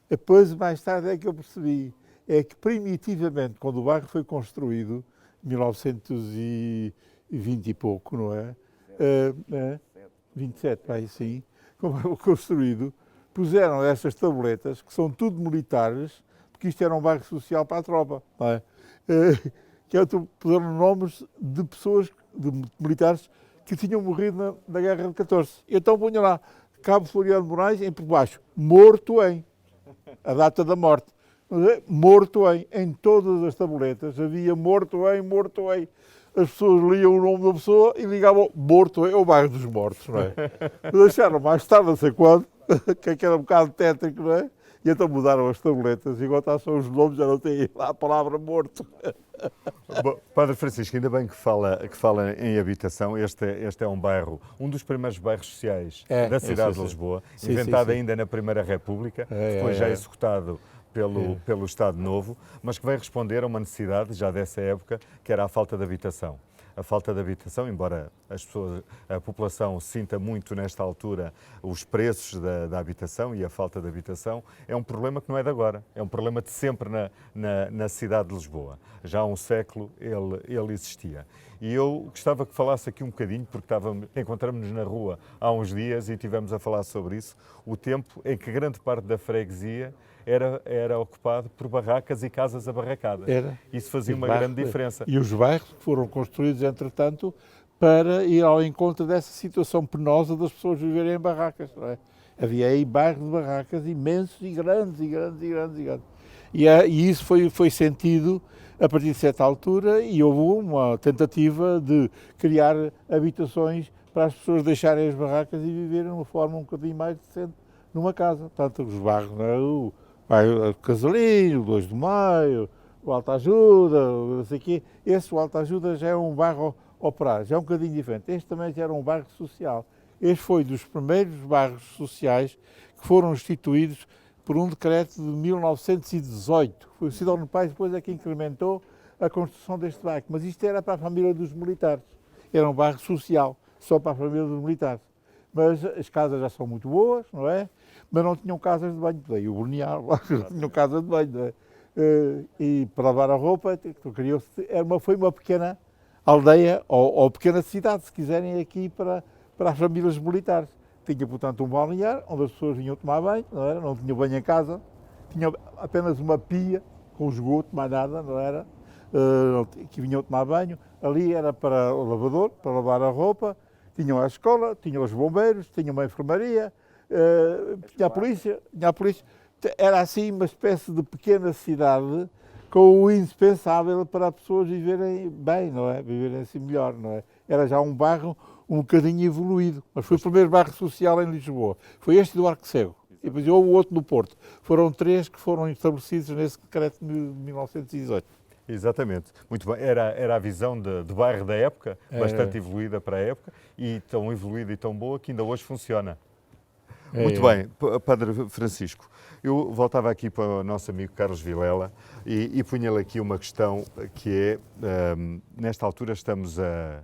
Depois, mais tarde, é que eu percebi. É que primitivamente, quando o bairro foi construído, em 1920 e pouco, não é? 27, vai sim. Como foi construído, puseram essas tabletas, que são tudo militares, porque isto era um bairro social para a tropa, não é? Que puseram nomes de pessoas, de militares, que tinham morrido na Guerra de 14. Então punha lá, Cabo Floriano de Moraes, por baixo, morto em, a data da morte. Morto em todas as tabuletas, havia morto em. As pessoas liam o nome da pessoa e ligavam morto em, o bairro dos mortos, não é? Deixaram mais tarde, não sei quando, que era um bocado tétrico, não é? E então mudaram as tabuletas, e agora são os nomes, já não tem lá a palavra morto. Bom, Padre Francisco, ainda bem que fala em habitação. Este é um bairro, um dos primeiros bairros sociais da cidade de Lisboa, inventado ainda na Primeira República, depois já executado pelo Estado Novo, mas que veio responder a uma necessidade já dessa época, que era a falta de habitação. A falta de habitação, embora a população sinta muito nesta altura os preços da habitação e a falta de habitação, é um problema que não é de agora, é um problema de sempre na cidade de Lisboa. Já há um século ele existia. E eu gostava que falasse aqui um bocadinho, porque encontramos-nos na rua há uns dias e estivemos a falar sobre isso, o tempo em que grande parte da freguesia era ocupado por barracas e casas abarracadas. Isso fazia uma grande diferença. E os bairros foram construídos, entretanto, para ir ao encontro dessa situação penosa das pessoas viverem em barracas. Não é? Havia aí bairros de barracas imensos e grandes. E isso foi sentido a partir de certa altura, e houve uma tentativa de criar habitações para as pessoas deixarem as barracas e viverem de uma forma um bocadinho mais decente numa casa. Portanto, os bairros, não é? O Casalinho, o 2 de Maio, o Alta Ajuda, não sei o quê. O Alta Ajuda já é um bairro operário, já é um bocadinho diferente. Este também já era um bairro social. Este foi dos primeiros bairros sociais que foram instituídos por um decreto de 1918. Foi o Sidónio Pais depois é que incrementou a construção deste bairro. Mas isto era para a família dos militares. Era um bairro social, só para a família dos militares. Mas as casas já são muito boas, não é? Mas não tinham casas de banho. Daí o Borneal, não tinham casa de banho, não é? E para lavar a roupa, foi uma pequena aldeia ou pequena cidade, se quiserem, aqui para as famílias militares. Tinha, portanto, um balneário onde as pessoas vinham tomar banho, não era? Não tinham banho em casa, tinha apenas uma pia com esgoto, mais nada, não era? Que vinham tomar banho. Ali era para o lavador, para lavar a roupa. Tinham a escola, tinham os bombeiros, tinham uma enfermaria, tinha a polícia. Era assim uma espécie de pequena cidade com o indispensável para as pessoas viverem bem, não é? Viverem assim melhor, não é? Era já um bairro um bocadinho evoluído, mas foi o primeiro bairro social em Lisboa. Foi este do Arco Cego. E depois houve o outro no Porto. Foram 3 que foram estabelecidos nesse decreto de 1918. Exatamente. Muito bem. Era a visão de bairro da época, bastante evoluída para a época, e tão evoluída e tão boa que ainda hoje funciona. Muito bem, Padre Francisco. Eu voltava aqui para o nosso amigo Carlos Vilela e punha-lhe aqui uma questão que é, nesta altura estamos a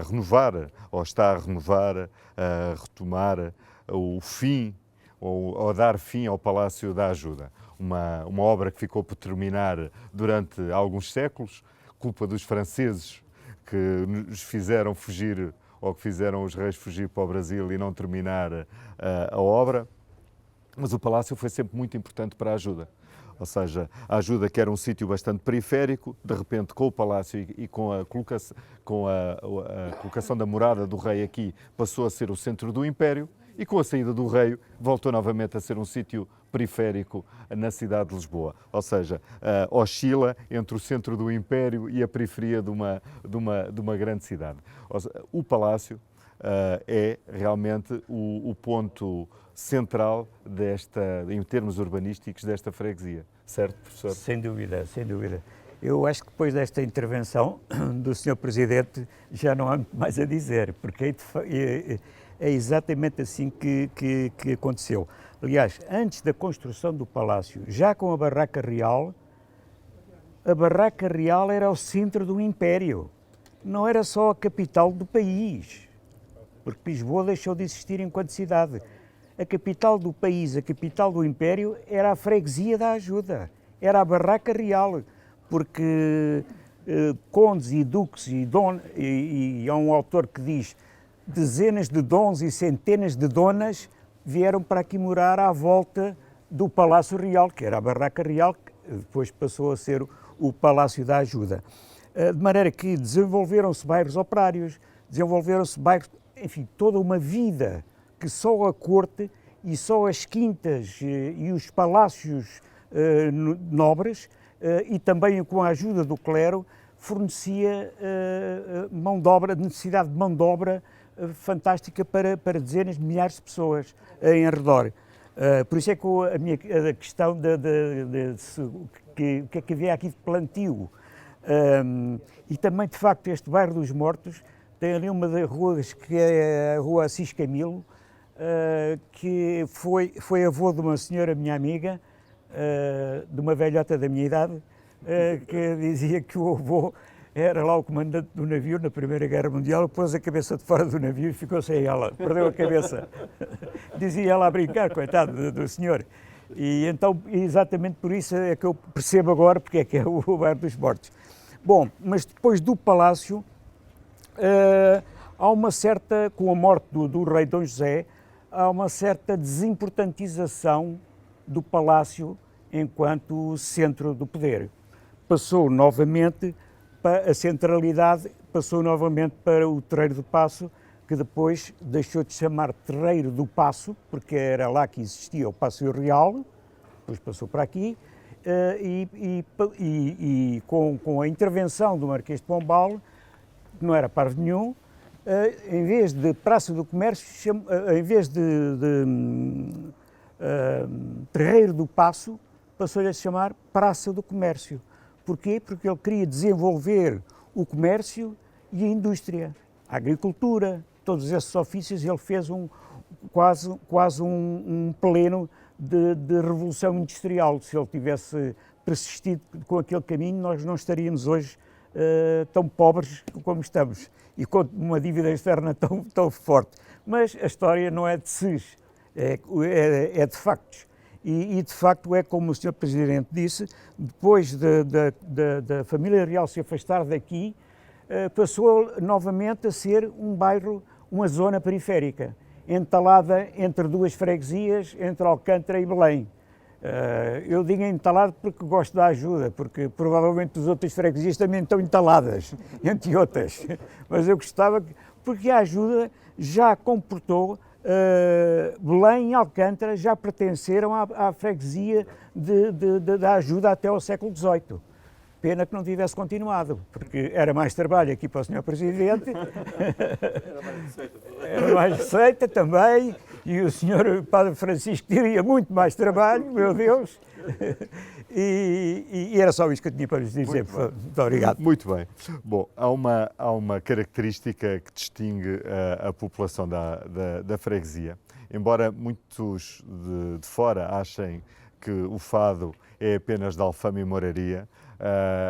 renovar, ou está a renovar, a retomar o fim, ou a dar fim ao Palácio da Ajuda. Uma obra que ficou por terminar durante alguns séculos, culpa dos franceses que nos fizeram fugir, ou que fizeram os reis fugir para o Brasil e não terminar a obra. Mas o Palácio foi sempre muito importante para a Ajuda. Ou seja, a Ajuda, que era um sítio bastante periférico, de repente com o Palácio e com a colocação da morada do rei aqui, passou a ser o centro do Império, e com a saída do rei voltou novamente a ser um sítio periférico na cidade de Lisboa. Ou seja, oscila entre o centro do Império e a periferia de uma grande cidade. O Palácio é realmente o ponto central em termos urbanísticos desta freguesia, certo, professor? Sem dúvida, sem dúvida. Eu acho que depois desta intervenção do Sr. Presidente já não há muito mais a dizer, porque é exatamente assim que aconteceu. Aliás, antes da construção do Palácio, já com a Barraca Real era o centro do Império, não era só a capital do país, porque Lisboa deixou de existir enquanto cidade. A capital do país, a capital do Império, era a freguesia da Ajuda, era a Barraca Real, porque condes e duques e há um autor que diz dezenas de dons e centenas de donas vieram para aqui morar à volta do Palácio Real, que era a Barraca Real, que depois passou a ser o Palácio da Ajuda. De maneira que desenvolveram-se bairros operários, desenvolveram-se bairros, enfim, toda uma vida que só a corte e só as quintas e os palácios nobres e também com a ajuda do clero fornecia mão de obra, necessidade de mão de obra fantástica para dezenas de milhares de pessoas em redor. Por isso é que a questão o que é que havia aqui de plantio. E também, de facto, este bairro dos Mortos tem ali uma das ruas que é a Rua Assis Camilo, que foi avô de uma senhora, minha amiga, de uma velhota da minha idade, que dizia que o avô era lá o comandante do navio na Primeira Guerra Mundial, pôs a cabeça de fora do navio e ficou sem ela, perdeu a cabeça. Dizia ela a brincar, coitado do senhor. E então, exatamente por isso é que eu percebo agora porque é que é o bairro dos Mortos. Bom, mas depois do Palácio, há uma certa, com a morte do rei Dom José, há uma certa desimportantização do Palácio enquanto centro do poder. Passou novamente para a centralidade, passou novamente para o Terreiro do Paço, que depois deixou de chamar Terreiro do Paço, porque era lá que existia o Paço Real, depois passou para aqui, e com a intervenção do Marquês de Pombal, que não era parvo nenhum, em vez de Praça do Comércio, em vez de Terreiro do Paço, passou-lhe a se chamar Praça do Comércio. Porquê? Porque ele queria desenvolver o comércio e a indústria, a agricultura, todos esses ofícios. Ele fez quase um pleno de revolução industrial. Se ele tivesse persistido com aquele caminho, nós não estaríamos hoje tão pobres como estamos e com uma dívida externa tão forte. Mas a história não é de si, é de factos. E de facto é como o Sr. Presidente disse, depois da família real se afastar daqui, passou novamente a ser um bairro, uma zona periférica, entalada entre duas freguesias, entre Alcântara e Belém. Eu digo entalado porque gosto da ajuda, porque provavelmente as outras freguesias também estão entaladas, entre outras. Mas eu gostava, porque a ajuda já comportou, Belém e Alcântara já pertenceram à freguesia da ajuda até ao século XVIII. Pena que não tivesse continuado, porque era mais trabalho aqui para o Sr. Presidente. Era mais receita também, e o Sr. Padre Francisco teria muito mais trabalho, meu Deus. E era só isso que eu tinha para lhes dizer. Muito obrigado. Muito bem. Bom, há uma característica que distingue a população da freguesia. Embora muitos de fora achem que o fado é apenas de Alfama e Moraria,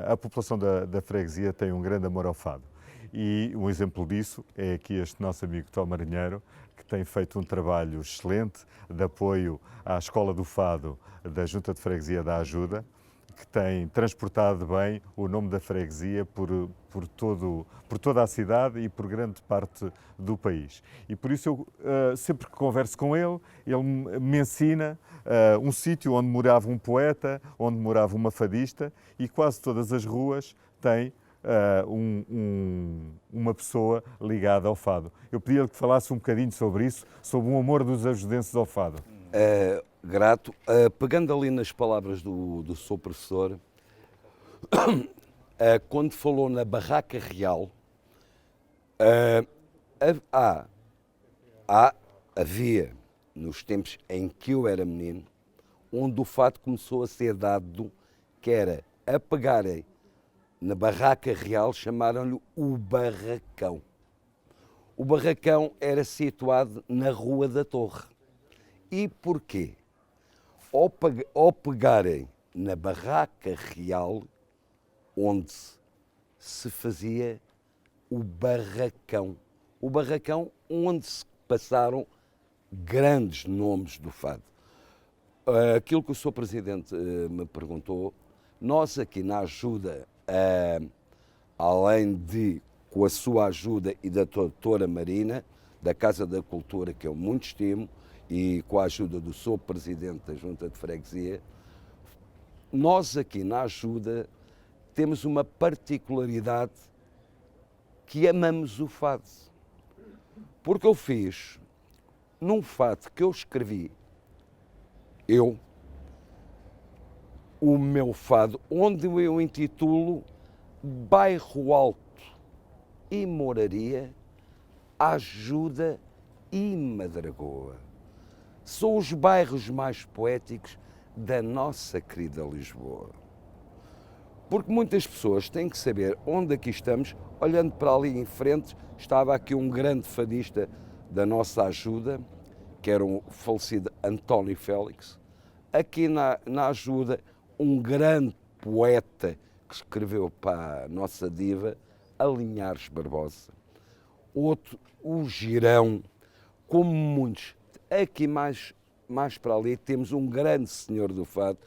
a população da freguesia tem um grande amor ao fado. E um exemplo disso é aqui este nosso amigo Tó Marinheiro, que tem feito um trabalho excelente de apoio à Escola do Fado da Junta de Freguesia da Ajuda, que tem transportado bem o nome da freguesia por toda a cidade e por grande parte do país. E por isso eu, sempre que converso com ele me ensina um sítio onde morava um poeta, onde morava uma fadista, e quase todas as ruas têm uma pessoa ligada ao fado. Eu pedia-lhe que falasse um bocadinho sobre isso, sobre o amor dos ajudenses ao fado. Grato. Pegando ali nas palavras do seu professor, quando falou na Barraca Real, havia, nos tempos em que eu era menino, onde o fado começou a ser dado, que era a pegarem na Barraca Real, chamaram-lhe o Barracão. O Barracão era situado na Rua da Torre. E porquê? Ao pegarem na Barraca Real, onde se fazia o barracão. O barracão onde se passaram grandes nomes do fado. Aquilo que o Sr. Presidente me perguntou, nós aqui na ajuda, além de com a sua ajuda e da doutora Marina, da Casa da Cultura, que eu muito estimo, e com a ajuda do Sr. Presidente da Junta de Freguesia, nós aqui na Ajuda temos uma particularidade que amamos o fado. Porque eu fiz, num fado que eu escrevi, o meu fado, onde eu intitulo Bairro Alto e Moraria, Ajuda e Madragoa. São os bairros mais poéticos da nossa querida Lisboa. Porque muitas pessoas têm que saber onde aqui estamos. Olhando para ali em frente, estava aqui um grande fadista da nossa Ajuda, que era o falecido António Félix. Aqui na Ajuda, um grande poeta que escreveu para a nossa diva, Alinhares Barbosa. Outro, o Girão, como muitos. Aqui mais para ali temos um grande senhor do fado,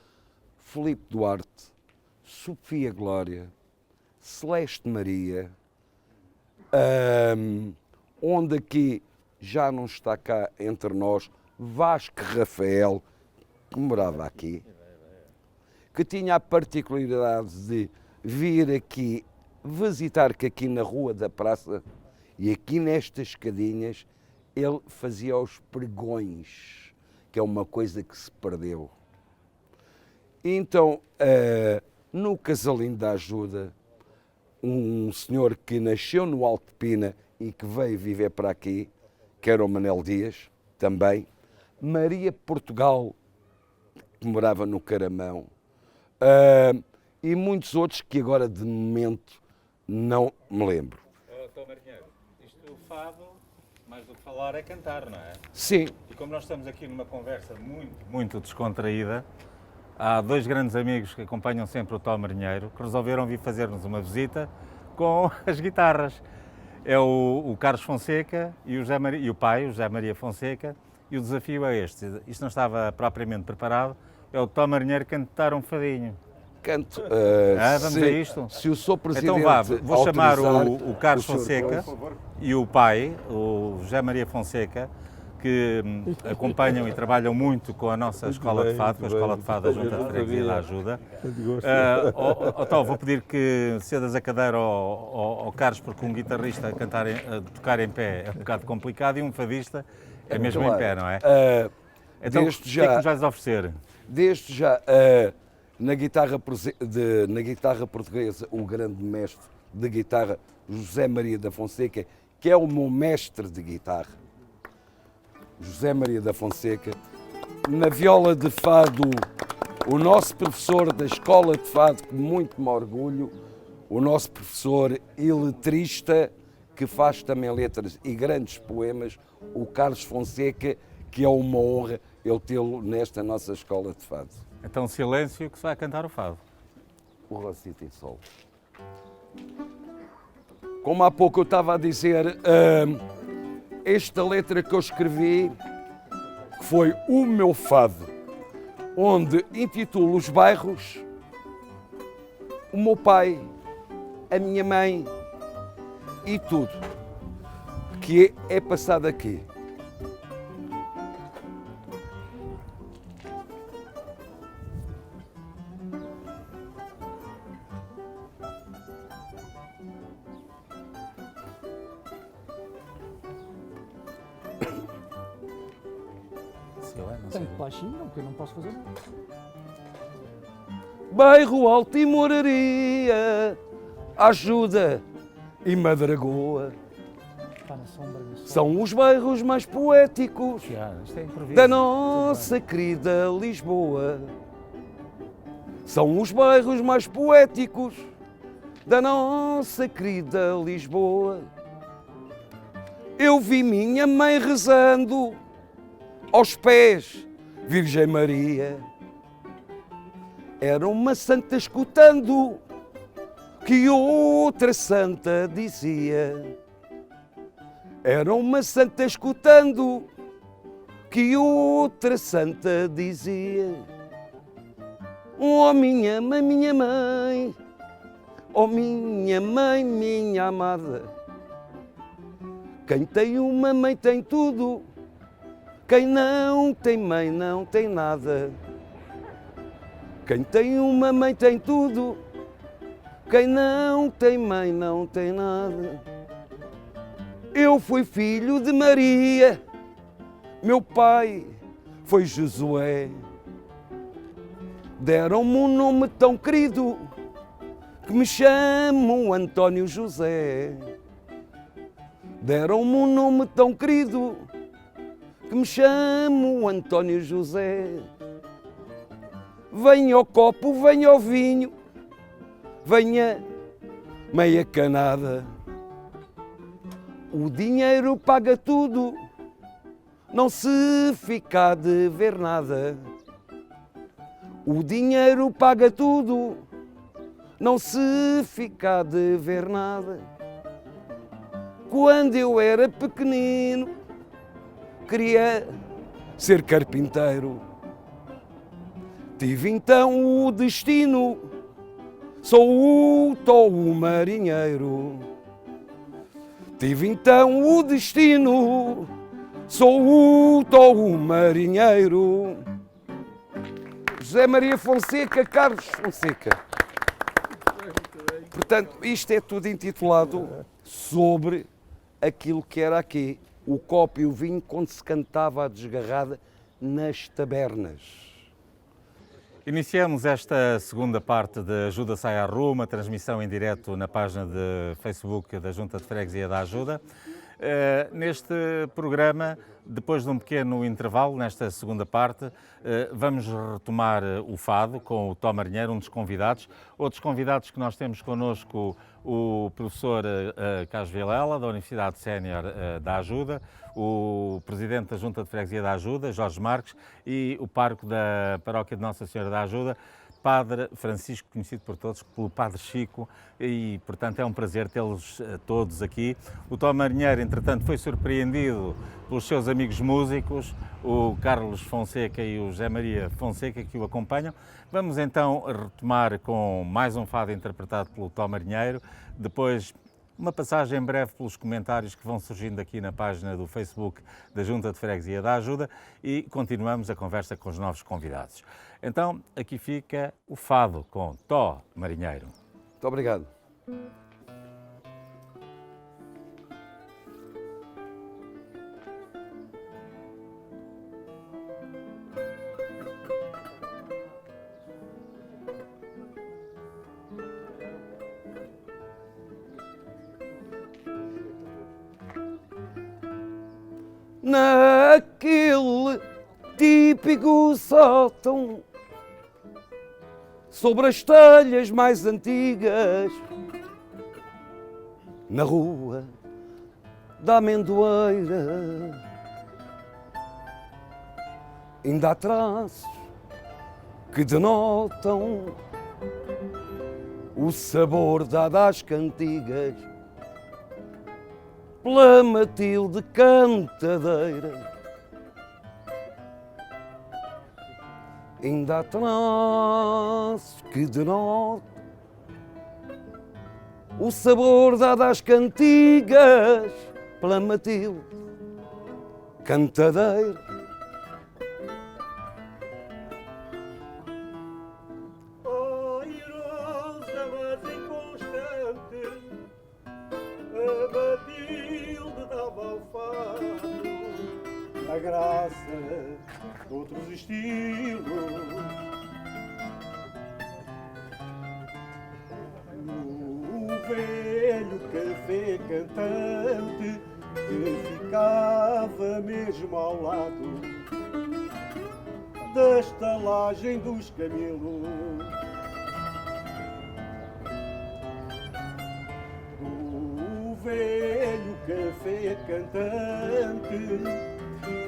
Filipe Duarte, Sofia Glória, Celeste Maria, onde aqui já não está cá entre nós, Vasco Rafael, que morava aqui, que tinha a particularidade de vir aqui visitar, que aqui na Rua da Praça e aqui nestas escadinhas ele fazia os pregões, que é uma coisa que se perdeu. Então, no Casalinho da Ajuda, um senhor que nasceu no Alto de Pina e que veio viver para aqui, que era o Manel Dias, também, Maria Portugal, que morava no Caramão, e muitos outros que agora de momento não me lembro. Tom Marinheiro, isto o fado, mais do que falar, é cantar, não é? Sim. E como nós estamos aqui numa conversa muito descontraída, há dois grandes amigos que acompanham sempre o Tom Marinheiro que resolveram vir fazer-nos uma visita com as guitarras. É o Carlos Fonseca e o pai, o José Maria Fonseca, e o desafio é este. Isto não estava propriamente preparado, é o Tom Marinheiro cantar um fadinho. Canto. Vamos a isto? Se o Sr. Presidente Então vá, vou chamar autorizar, o Carlos o Sr. Fonseca e o pai, o José Maria Fonseca, que acompanham e trabalham muito com a nossa escola de fado, com a escola de fado da Junta de Freguesia da Ajuda. Então, vou pedir que cedas a cadeira ao Carlos, porque um guitarrista a tocar em pé é um bocado complicado e um fadista é mesmo em pé, não é? Então, o que é que nos vais oferecer? Desde já, na guitarra portuguesa, o grande mestre de guitarra, José Maria da Fonseca, que é o meu mestre de guitarra, José Maria da Fonseca. Na viola de fado, o nosso professor da escola de fado, que muito me orgulho, o nosso professor e letrista, que faz também letras e grandes poemas, o Carlos Fonseca, que é uma honra eu tê-lo nesta nossa escola de fado. Então, silêncio, que se vai cantar o fado. O Rosita e Sol. Como há pouco eu estava a dizer, esta letra que eu escrevi foi o meu fado, onde intitulo os bairros, o meu pai, a minha mãe e tudo que é passado aqui. Tem que baixinho, não, porque eu não posso fazer nada. Bairro Alto e Moraria, Ajuda e Madragoa Está na sombra do sol. são os bairros mais poéticos Isto é improviso. da nossa querida Lisboa. São os bairros mais poéticos da nossa querida Lisboa. Eu vi minha mãe rezando aos pés, Virgem Maria. Era uma santa escutando que outra santa dizia. Era uma santa escutando que outra santa dizia. Oh minha mãe, oh minha mãe, minha amada. Quem tem uma mãe tem tudo, Quem não tem mãe não tem nada. Quem tem uma mãe tem tudo. Quem não tem mãe não tem nada. Eu fui filho de Maria, meu pai foi Josué. Deram-me um nome tão querido que me chamo António José. Deram-me um nome tão querido que me chamo António José. Venha ao copo, venha ao vinho, venha meia canada. O dinheiro paga tudo, não se fica a dever nada. O dinheiro paga tudo, não se fica a dever nada. Quando eu era pequenino, queria ser carpinteiro. Tive então o destino, sou o marinheiro. Tive então o destino, sou o marinheiro. José Maria Fonseca, Carlos Fonseca. Portanto, isto é tudo intitulado sobre aquilo que era aqui, o copo e o vinho, quando se cantava a desgarrada nas tabernas. Iniciamos esta segunda parte de Ajuda Sai à Rua, uma transmissão em direto na página de Facebook da Junta de Freguesia da Ajuda. Neste programa, depois de um pequeno intervalo, nesta segunda parte, vamos retomar o fado com o Tó Marinheiro, um dos convidados. Outros convidados que nós temos connosco, o professor Carlos Vilela, da Universidade Sénior da Ajuda, o presidente da Junta de Freguesia da Ajuda, Jorge Marques, e o pároco da Paróquia de Nossa Senhora da Ajuda, Padre Francisco, conhecido por todos pelo Padre Chico, e portanto é um prazer tê-los todos aqui. O Tó Marinheiro, entretanto, foi surpreendido pelos seus amigos músicos, o Carlos Fonseca e o José Maria Fonseca, que o acompanham. Vamos então retomar com mais um fado interpretado pelo Tó Marinheiro, depois uma passagem breve pelos comentários que vão surgindo aqui na página do Facebook da Junta de Freguesia da Ajuda e continuamos a conversa com os novos convidados. Então, aqui fica o fado com Tó Marinheiro. Muito obrigado. Naquele típico sótão, sobre as telhas mais antigas, na rua da Amendoeira, ainda há traços que denotam o sabor dado às cantigas pela Matilde cantadeira. Ainda há traços que denotam o sabor dado às cantigas pela Matilde cantadeira. Airosa mas inconstante, a Matilde dava ao fado a graça de outros estilos. No velho café cantante que ficava mesmo ao lado da estalagem dos Camilos. No velho café cantante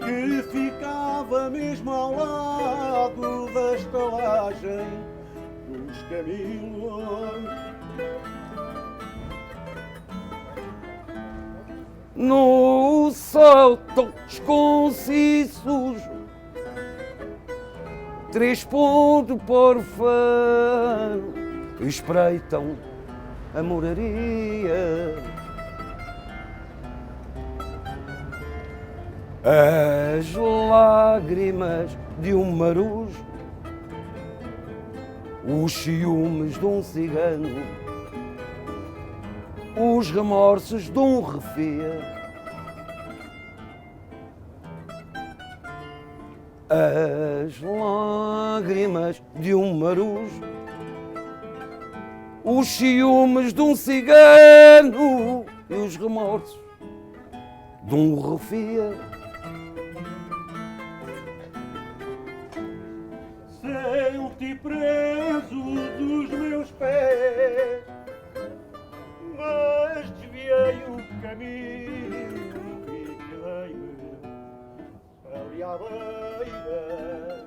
que ficava mesmo ao lado da estalagem dos Camilos. No sótão esconcisos, 3 pontos por fano espreitam a moraria. As lágrimas de um marujo, os ciúmes de um cigano, os remorsos de um refia, as lágrimas de um marujo, os ciúmes de um cigano e os remorsos de um refia. Senti presos os meus pés, mas desviei o caminho e quedei-me ali à beira,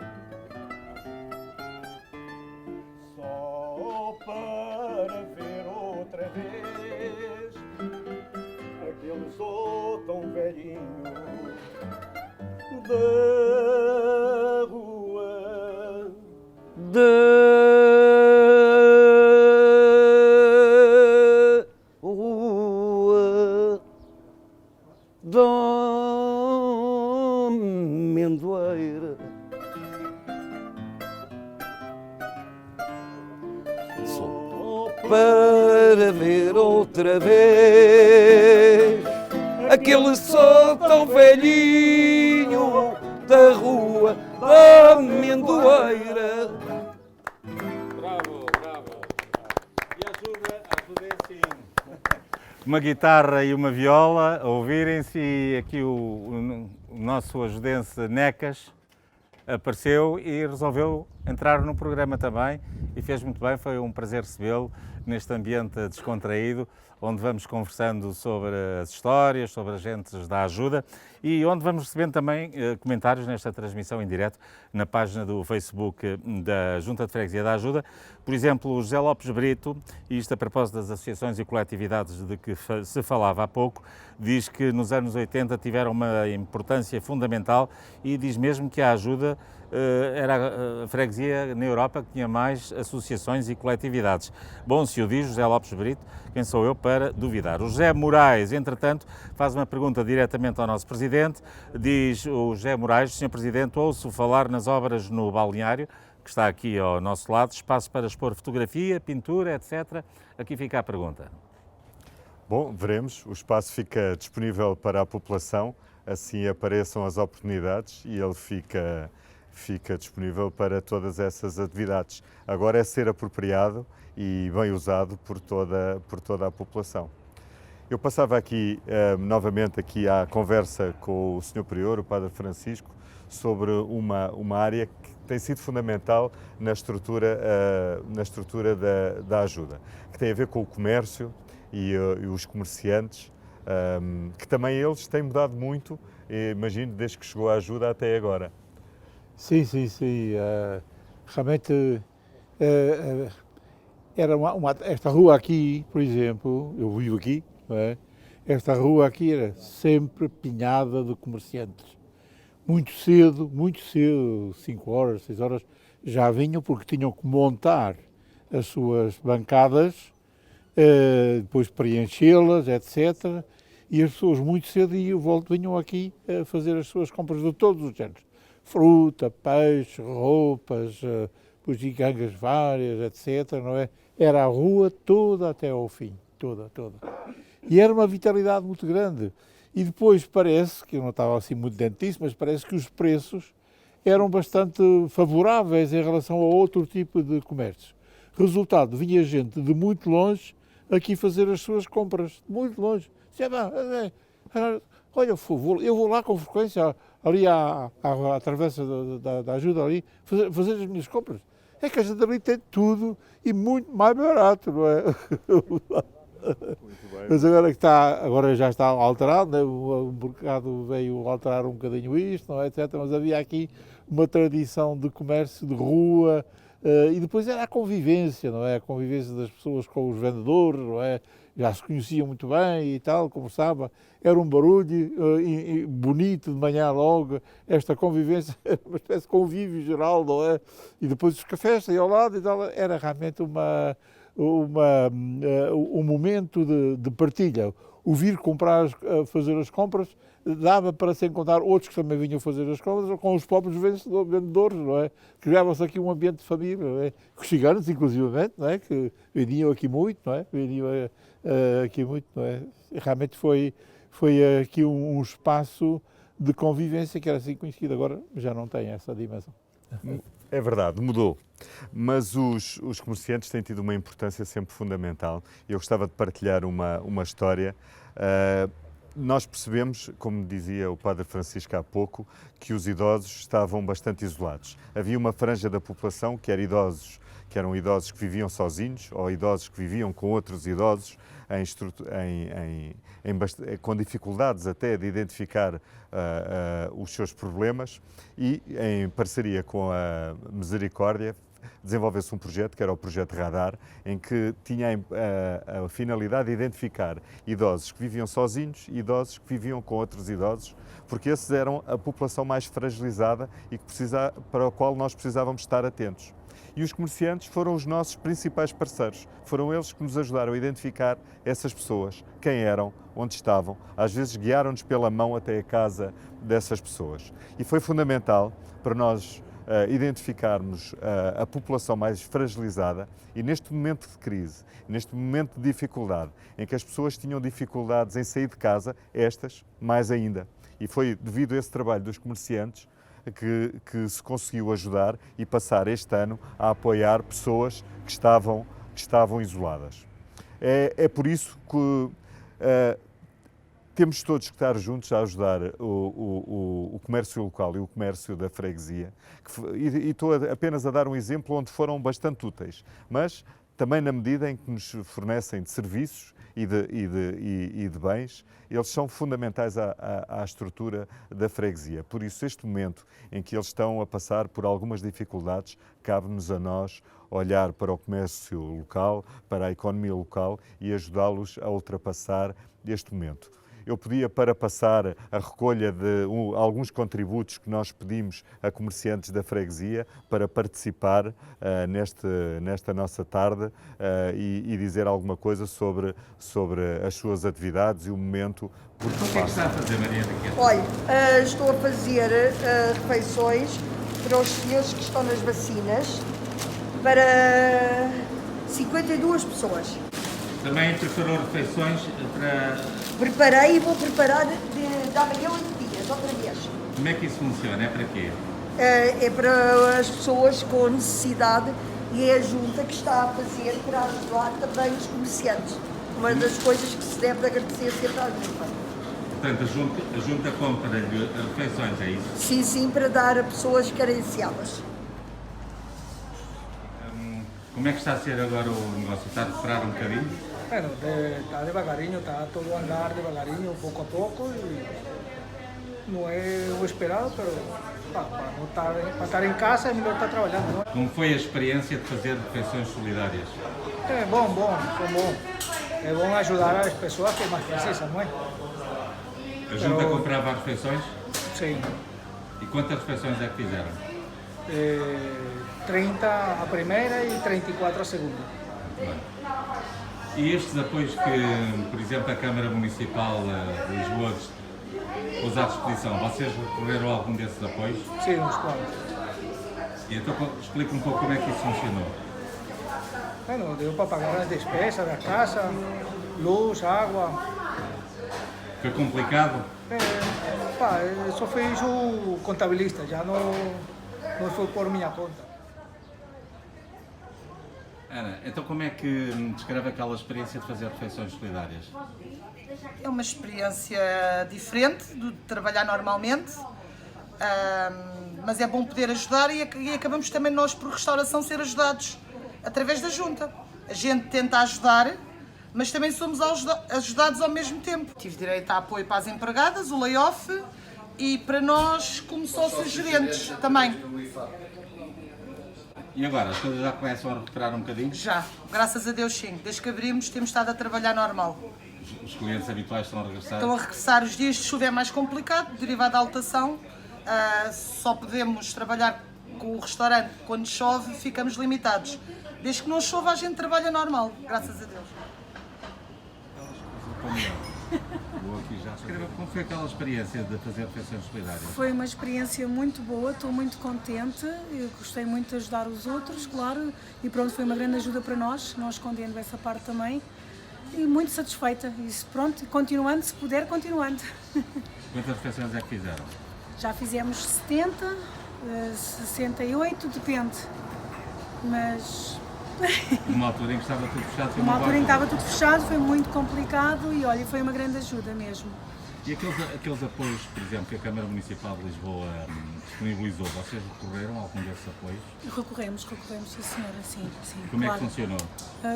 só para ver outra vez aquele sol tão velhinho da rua. Rua da Amendoeira. Só para ver outra vez aquele sol tão velhinho da rua da Amendoeira. Bravo, bravo. E ajuda assim. Uma guitarra e uma viola a ouvirem-se, e aqui o nosso ajudense Necas apareceu e resolveu entrar no programa também e fez muito bem, foi um prazer recebê-lo neste ambiente descontraído, onde vamos conversando sobre as histórias, sobre as gentes da ajuda e onde vamos recebendo também comentários nesta transmissão em direto na página do Facebook da Junta de Freguesia da Ajuda. Por exemplo, o José Lopes Brito, e isto a propósito das associações e coletividades de que se falava há pouco, diz que nos anos 80 tiveram uma importância fundamental e diz mesmo que a ajuda era a freguesia na Europa que tinha mais associações e coletividades. Bom, se o diz José Lopes Brito, quem sou eu para duvidar? O José Moraes, entretanto, faz uma pergunta diretamente ao nosso Presidente. Diz o José Moraes: Sr. Presidente, ouço falar nas obras no balneário, que está aqui ao nosso lado, espaço para expor fotografia, pintura, etc. Aqui fica a pergunta. Bom, veremos. O espaço fica disponível para a população, assim apareçam as oportunidades e ele fica disponível para todas essas atividades. Agora é ser apropriado e bem usado por toda a população. Eu passava aqui novamente aqui à conversa com o Sr. Prior, o Padre Francisco, sobre uma área que tem sido fundamental na estrutura da ajuda, que tem a ver com o comércio e os comerciantes, que também eles têm mudado muito, imagino, desde que chegou a ajuda até agora. Sim. Realmente era esta rua aqui, por exemplo, eu vivo aqui, não é? Esta rua aqui era sempre pinhada de comerciantes. Muito cedo, 5 horas, 6 horas, já vinham porque tinham que montar as suas bancadas, depois preenchê-las, etc. E as pessoas muito cedo vinham aqui a fazer as suas compras de todos os géneros. Fruta, peixe, roupas, bugigangas várias, etc. Não é? Era a rua toda até ao fim, toda. E era uma vitalidade muito grande. E depois parece, que eu não estava assim muito dentro disso, mas parece que os preços eram bastante favoráveis em relação a outro tipo de comércios. Resultado, vinha gente de muito longe aqui fazer as suas compras, de muito longe. Olha, eu vou lá com frequência, ali à travessa da ajuda ali, fazer as minhas compras. É que a gente ali tem tudo e muito mais barato, não é? Mas agora já está alterado, né? O mercado veio alterar um bocadinho isto, não é, etc. Mas havia aqui uma tradição de comércio de rua e depois era a convivência, não é? A convivência das pessoas com os vendedores, não é? Já se conheciam muito bem e tal, conversava. Era um barulho bonito de manhã logo, esta convivência, uma espécie de convívio geral, não é? E depois os cafés aí ao lado e tal, era realmente um momento de partilha. O vir comprar, fazer as compras, dava para se encontrar outros que também vinham fazer as compras com os próprios vendedores, não é? Criava-se aqui um ambiente de família, não é? Os ciganos, inclusivamente, não é? Que vendiam aqui muito, não é? Vendiam aqui muito, não é? Realmente foi aqui um espaço de convivência que era assim conhecido, agora já não tem essa dimensão. É verdade, mudou. Mas os comerciantes têm tido uma importância sempre fundamental. Eu gostava de partilhar uma história. Nós percebemos, como dizia o Padre Francisco há pouco, que os idosos estavam bastante isolados. Havia uma franja da população que eram idosos que viviam sozinhos ou idosos que viviam com outros idosos com dificuldades até de identificar os seus problemas, e em parceria com a Misericórdia desenvolveu-se um projeto que era o Projeto Radar, em que tinha a finalidade de identificar idosos que viviam sozinhos e idosos que viviam com outros idosos, porque esses eram a população mais fragilizada e para a qual nós precisávamos estar atentos. E os comerciantes foram os nossos principais parceiros. Foram eles que nos ajudaram a identificar essas pessoas, quem eram, onde estavam. Às vezes guiaram-nos pela mão até a casa dessas pessoas. E foi fundamental para nós identificarmos a população mais fragilizada, e neste momento de crise, neste momento de dificuldade, em que as pessoas tinham dificuldades em sair de casa, estas mais ainda. E foi devido a esse trabalho dos comerciantes que se conseguiu ajudar e passar este ano a apoiar pessoas que estavam isoladas. É por isso que temos todos que estar juntos a ajudar o comércio local e o comércio da freguesia. E estou apenas a dar um exemplo onde foram bastante úteis, mas também na medida em que nos fornecem de serviços e de bens, eles são fundamentais à estrutura da freguesia. Por isso, este momento em que eles estão a passar por algumas dificuldades, cabe-nos a nós olhar para o comércio local, para a economia local e ajudá-los a ultrapassar este momento. Eu pedia para passar a recolha de alguns contributos que nós pedimos a comerciantes da freguesia para participar nesta nossa tarde e dizer alguma coisa sobre as suas atividades e o momento por que O que é que está a fazer, Maria Enriqueta? Olha, estou a fazer refeições para os senhores que estão nas vacinas, para 52 pessoas. Também preparou refeições para... Preparei e vou preparar de amanhã 8 dias, outra vez. Como é que isso funciona? É para quê? É para as pessoas com necessidade, e é a Junta que está a fazer para ajudar também os comerciantes. Uma das coisas que se deve agradecer sempre à Junta. Portanto, a junta compra-lhe refeições, é isso? Sim, sim, para dar a pessoas carenciadas. Como é que está a ser agora o negócio? Está a recuperar um bocadinho? Bueno, está devagarinho, está todo a andar devagarinho, pouco a pouco, e não é o esperado, mas para estar em casa é melhor estar trabalhando, não é? Como foi a experiência de fazer refeições solidárias? É bom, foi bom. É bom ajudar as pessoas que mais precisam, não é? A junta comprava as refeições? Sim. E quantas refeições é que fizeram? 30 a primeira e 34 a segunda. Bem. E estes apoios que, por exemplo, a Câmara Municipal de Lisboa pôs à disposição, vocês recorreram a algum desses apoios? Sim, uns quantos. E então explica um pouco como é que isso funcionou. Bueno, deu para pagar as despesas da casa, luz, água. Foi complicado? Só fez o contabilista, já não foi por minha conta. Ana, então como é que descreve aquela experiência de fazer refeições solidárias? É uma experiência diferente de trabalhar normalmente, mas é bom poder ajudar, e acabamos também nós por restauração ser ajudados através da junta. A gente tenta ajudar, mas também somos ajudados ao mesmo tempo. Tive direito a apoio para as empregadas, o layoff, e para nós como sócios gerentes também. E agora, as coisas já começam a recuperar um bocadinho? Já, graças a Deus sim. Desde que abrimos temos estado a trabalhar normal. Os clientes habituais estão a regressar? Estão a regressar. Os dias de chuva é mais complicado, derivado da lotação. Só podemos trabalhar com o restaurante quando chove, ficamos limitados. Desde que não chova, a gente trabalha normal, graças a Deus. Como foi aquela experiência de fazer refeições solidárias? Foi uma experiência muito boa, estou muito contente, eu gostei muito de ajudar os outros, claro, e pronto, foi uma grande ajuda para nós, não escondendo essa parte também, e muito satisfeita, e pronto, continuando, se puder, continuando. Quantas refeições é que fizeram? Já fizemos 70, 68, depende, mas... Numa altura em que estava tudo fechado? Numa altura em que estava tudo fechado, foi muito complicado e olha, foi uma grande ajuda mesmo. E aqueles apoios, por exemplo, que a Câmara Municipal de Lisboa disponibilizou, vocês recorreram a algum desses apoios? Recorremos, sim senhora, sim. Como claro. É que funcionou?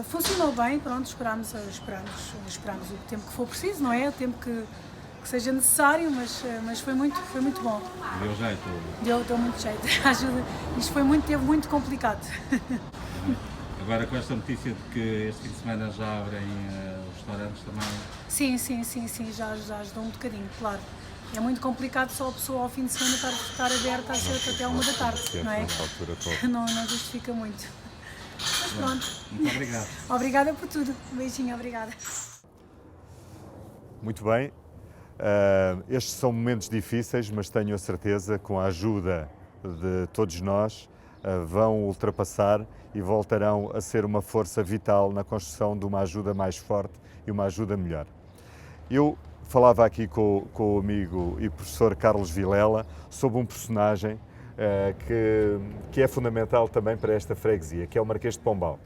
Funcionou bem, pronto, esperámos o tempo que for preciso, não é? O tempo que seja necessário, mas foi muito bom. Deu jeito? Deu muito jeito, ajuda. Isto teve muito complicado. Agora com esta notícia de que este fim de semana já abrem os restaurantes também? Sim, já ajudou um bocadinho, claro. É muito complicado só a pessoa ao fim de semana estar aberta até à 1h, não é? Não justifica muito. Mas pronto. Muito obrigado. Obrigada por tudo. Um beijinho, obrigada. Muito bem. Estes são momentos difíceis, mas tenho a certeza que com a ajuda de todos nós vão ultrapassar e voltarão a ser uma força vital na construção de uma ajuda mais forte e uma ajuda melhor. Eu falava aqui com o amigo e professor Carlos Vilela sobre um personagem que é fundamental também para esta freguesia, que é o Marquês de Pombal.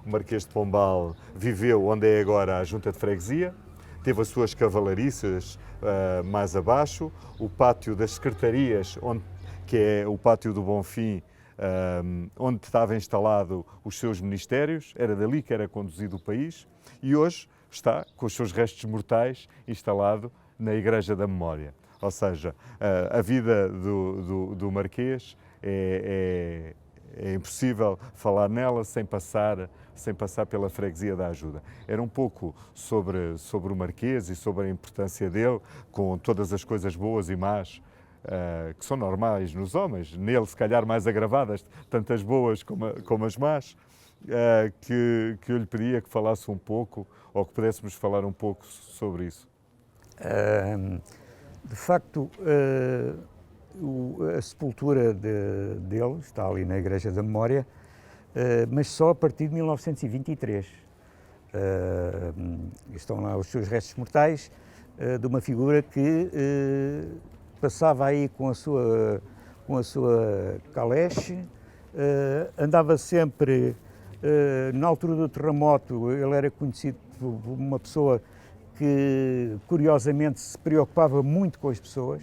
O Marquês de Pombal viveu onde é agora a Junta de Freguesia, teve as suas cavalariças mais abaixo, o pátio das secretarias, que é o pátio do Bonfim, onde estava instalado os seus ministérios, era dali que era conduzido o país, e hoje está, com os seus restos mortais, instalado na Igreja da Memória. Ou seja, a vida do Marquês é impossível falar nela sem passar pela freguesia da ajuda. Era um pouco sobre o Marquês e sobre a importância dele, com todas as coisas boas e más que são normais nos homens, nele se calhar mais agravadas, tantas boas como as más, que eu lhe pedia que falasse um pouco, ou que pudéssemos falar um pouco sobre isso. De facto, a sepultura dele está ali na Igreja da Memória, mas só a partir de 1923. Estão lá os seus restos mortais de uma figura que passava aí com a sua caleche, andava sempre, na altura do terremoto, ele era conhecido por uma pessoa que, curiosamente, se preocupava muito com as pessoas,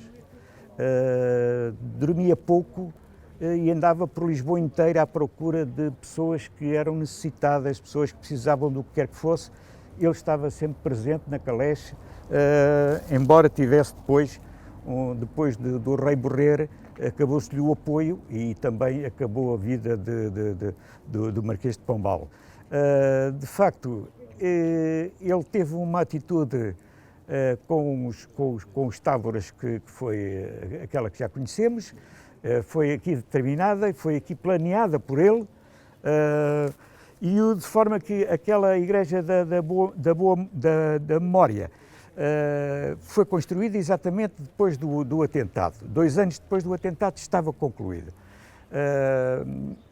dormia pouco e andava por Lisboa inteira à procura de pessoas que eram necessitadas, pessoas que precisavam do que quer que fosse. Ele estava sempre presente na caleche, embora tivesse depois do rei morrer, acabou-se-lhe o apoio e também acabou a vida do Marquês de Pombal. De facto, ele teve uma atitude com os távoras que foi aquela que já conhecemos, foi aqui determinada, foi aqui planeada por ele, de forma que aquela igreja da Memória foi construída exatamente depois do atentado. 2 anos depois do atentado estava concluída.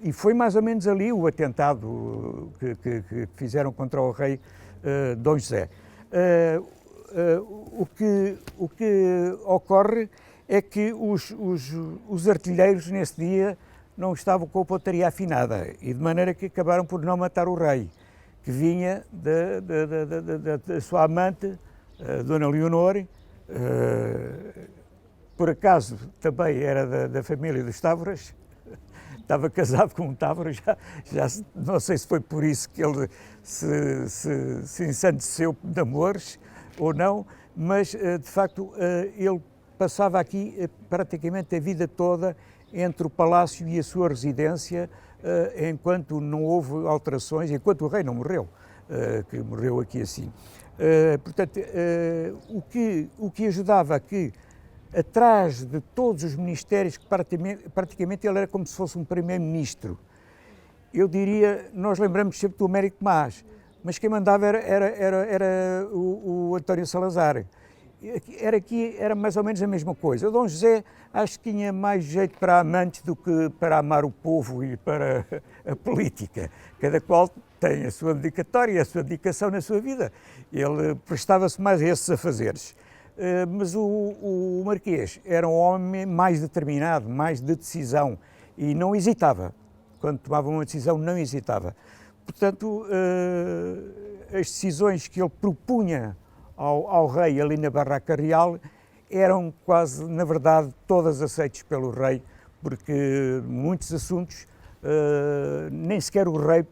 E foi mais ou menos ali o atentado que fizeram contra o rei Dom José. O que ocorre é que os artilheiros nesse dia não estavam com a pontaria afinada e de maneira que acabaram por não matar o rei, que vinha da sua amante, Dona Leonor, por acaso também era da família dos Távoras, estava casado com um Távora, já não sei se foi por isso que ele se ensandeceu de amores ou não, mas de facto ele passava aqui praticamente a vida toda entre o palácio e a sua residência, enquanto não houve alterações, enquanto o rei não morreu, que morreu aqui assim. Portanto, o que ajudava a que, atrás de todos os ministérios, que praticamente ele era como se fosse um primeiro-ministro, eu diria, nós lembramos sempre do Américo Tomás, mas quem mandava era o António Salazar. Era mais ou menos a mesma coisa. O Dom José acho que tinha mais jeito para amantes do que para amar o povo e para a política. Cada qual tem a sua dedicatória, a sua dedicação na sua vida. Ele prestava-se mais a esses afazeres. Mas o Marquês era um homem mais determinado, mais de decisão e não hesitava. Quando tomava uma decisão, não hesitava. Portanto, as decisões que ele propunha ao rei ali na Barraca Real eram quase, na verdade, todas aceitas pelo rei, porque muitos assuntos nem sequer o rei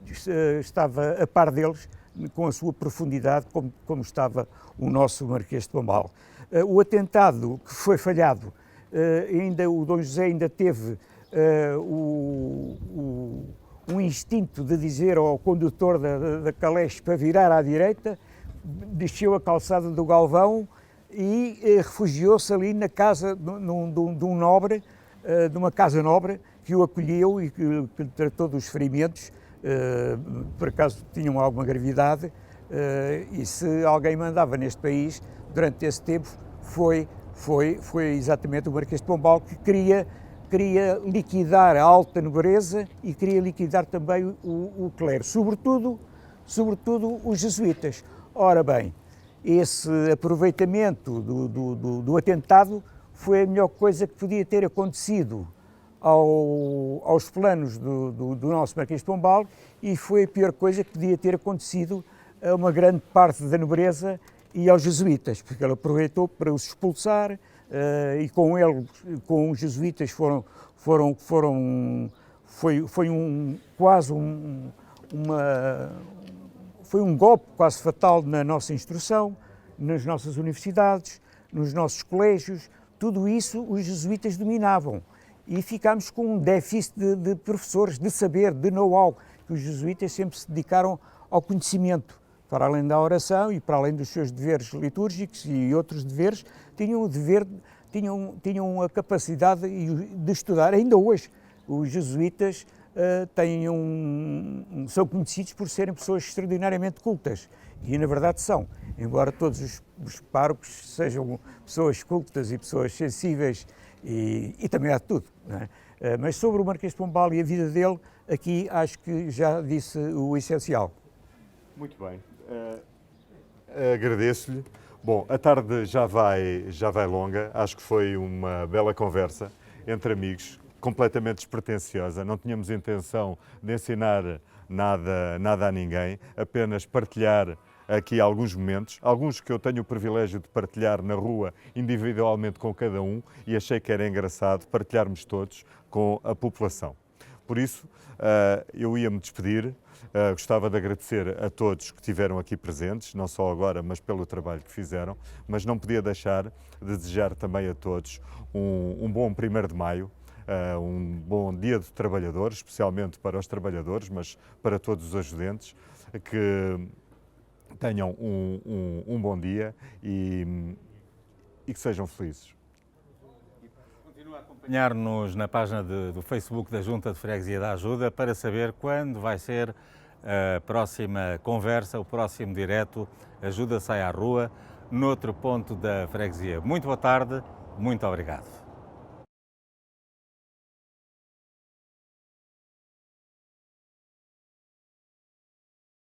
estava a par deles com a sua profundidade, como estava o nosso Marquês de Pombal. O atentado que foi falhado, ainda o Dom José ainda teve um instinto de dizer ao condutor da caleche para virar à direita, desceu a calçada do Galvão e refugiou-se ali na casa de um nobre, de uma casa nobre, que o acolheu e que tratou dos ferimentos, por acaso tinham alguma gravidade, e se alguém mandava neste país, durante esse tempo, foi exatamente o Marquês de Pombal, que queria liquidar a alta nobreza e queria liquidar também o clero, sobretudo os jesuítas. Ora bem, esse aproveitamento do atentado foi a melhor coisa que podia ter acontecido aos planos do nosso Marquês de Pombal e foi a pior coisa que podia ter acontecido a uma grande parte da nobreza e aos jesuítas, porque ele aproveitou para os expulsar e com os jesuítas foi um golpe quase fatal na nossa instrução, nas nossas universidades, nos nossos colégios, tudo isso os jesuítas dominavam e ficámos com um déficit de professores, de saber, de know-how, que os jesuítas sempre se dedicaram ao conhecimento, para além da oração e para além dos seus deveres litúrgicos e outros deveres, tinham a capacidade de estudar. Ainda hoje, os jesuítas são conhecidos por serem pessoas extraordinariamente cultas, e na verdade são, embora todos os párocos sejam pessoas cultas e pessoas sensíveis e também há de tudo, não é? Mas sobre o Marquês de Pombal e a vida dele, aqui acho que já disse o essencial. Muito bem, agradeço-lhe. Bom, a tarde já vai longa, acho que foi uma bela conversa entre amigos, completamente despretensiosa, não tínhamos intenção de ensinar nada a ninguém, apenas partilhar aqui alguns momentos, alguns que eu tenho o privilégio de partilhar na rua individualmente com cada um e achei que era engraçado partilharmos todos com a população. Por isso, eu ia-me despedir, gostava de agradecer a todos que estiveram aqui presentes, não só agora, mas pelo trabalho que fizeram, mas não podia deixar de desejar também a todos um bom 1º de Maio, um bom Dia do Trabalhador, especialmente para os trabalhadores, mas para todos os ajudentes, que tenham um bom dia e que sejam felizes. Continua a acompanhar-nos na página do Facebook da Junta de Freguesia da Ajuda para saber quando vai ser a próxima conversa, o próximo direto Ajuda Sai à Rua, noutro ponto da freguesia. Muito boa tarde, muito obrigado.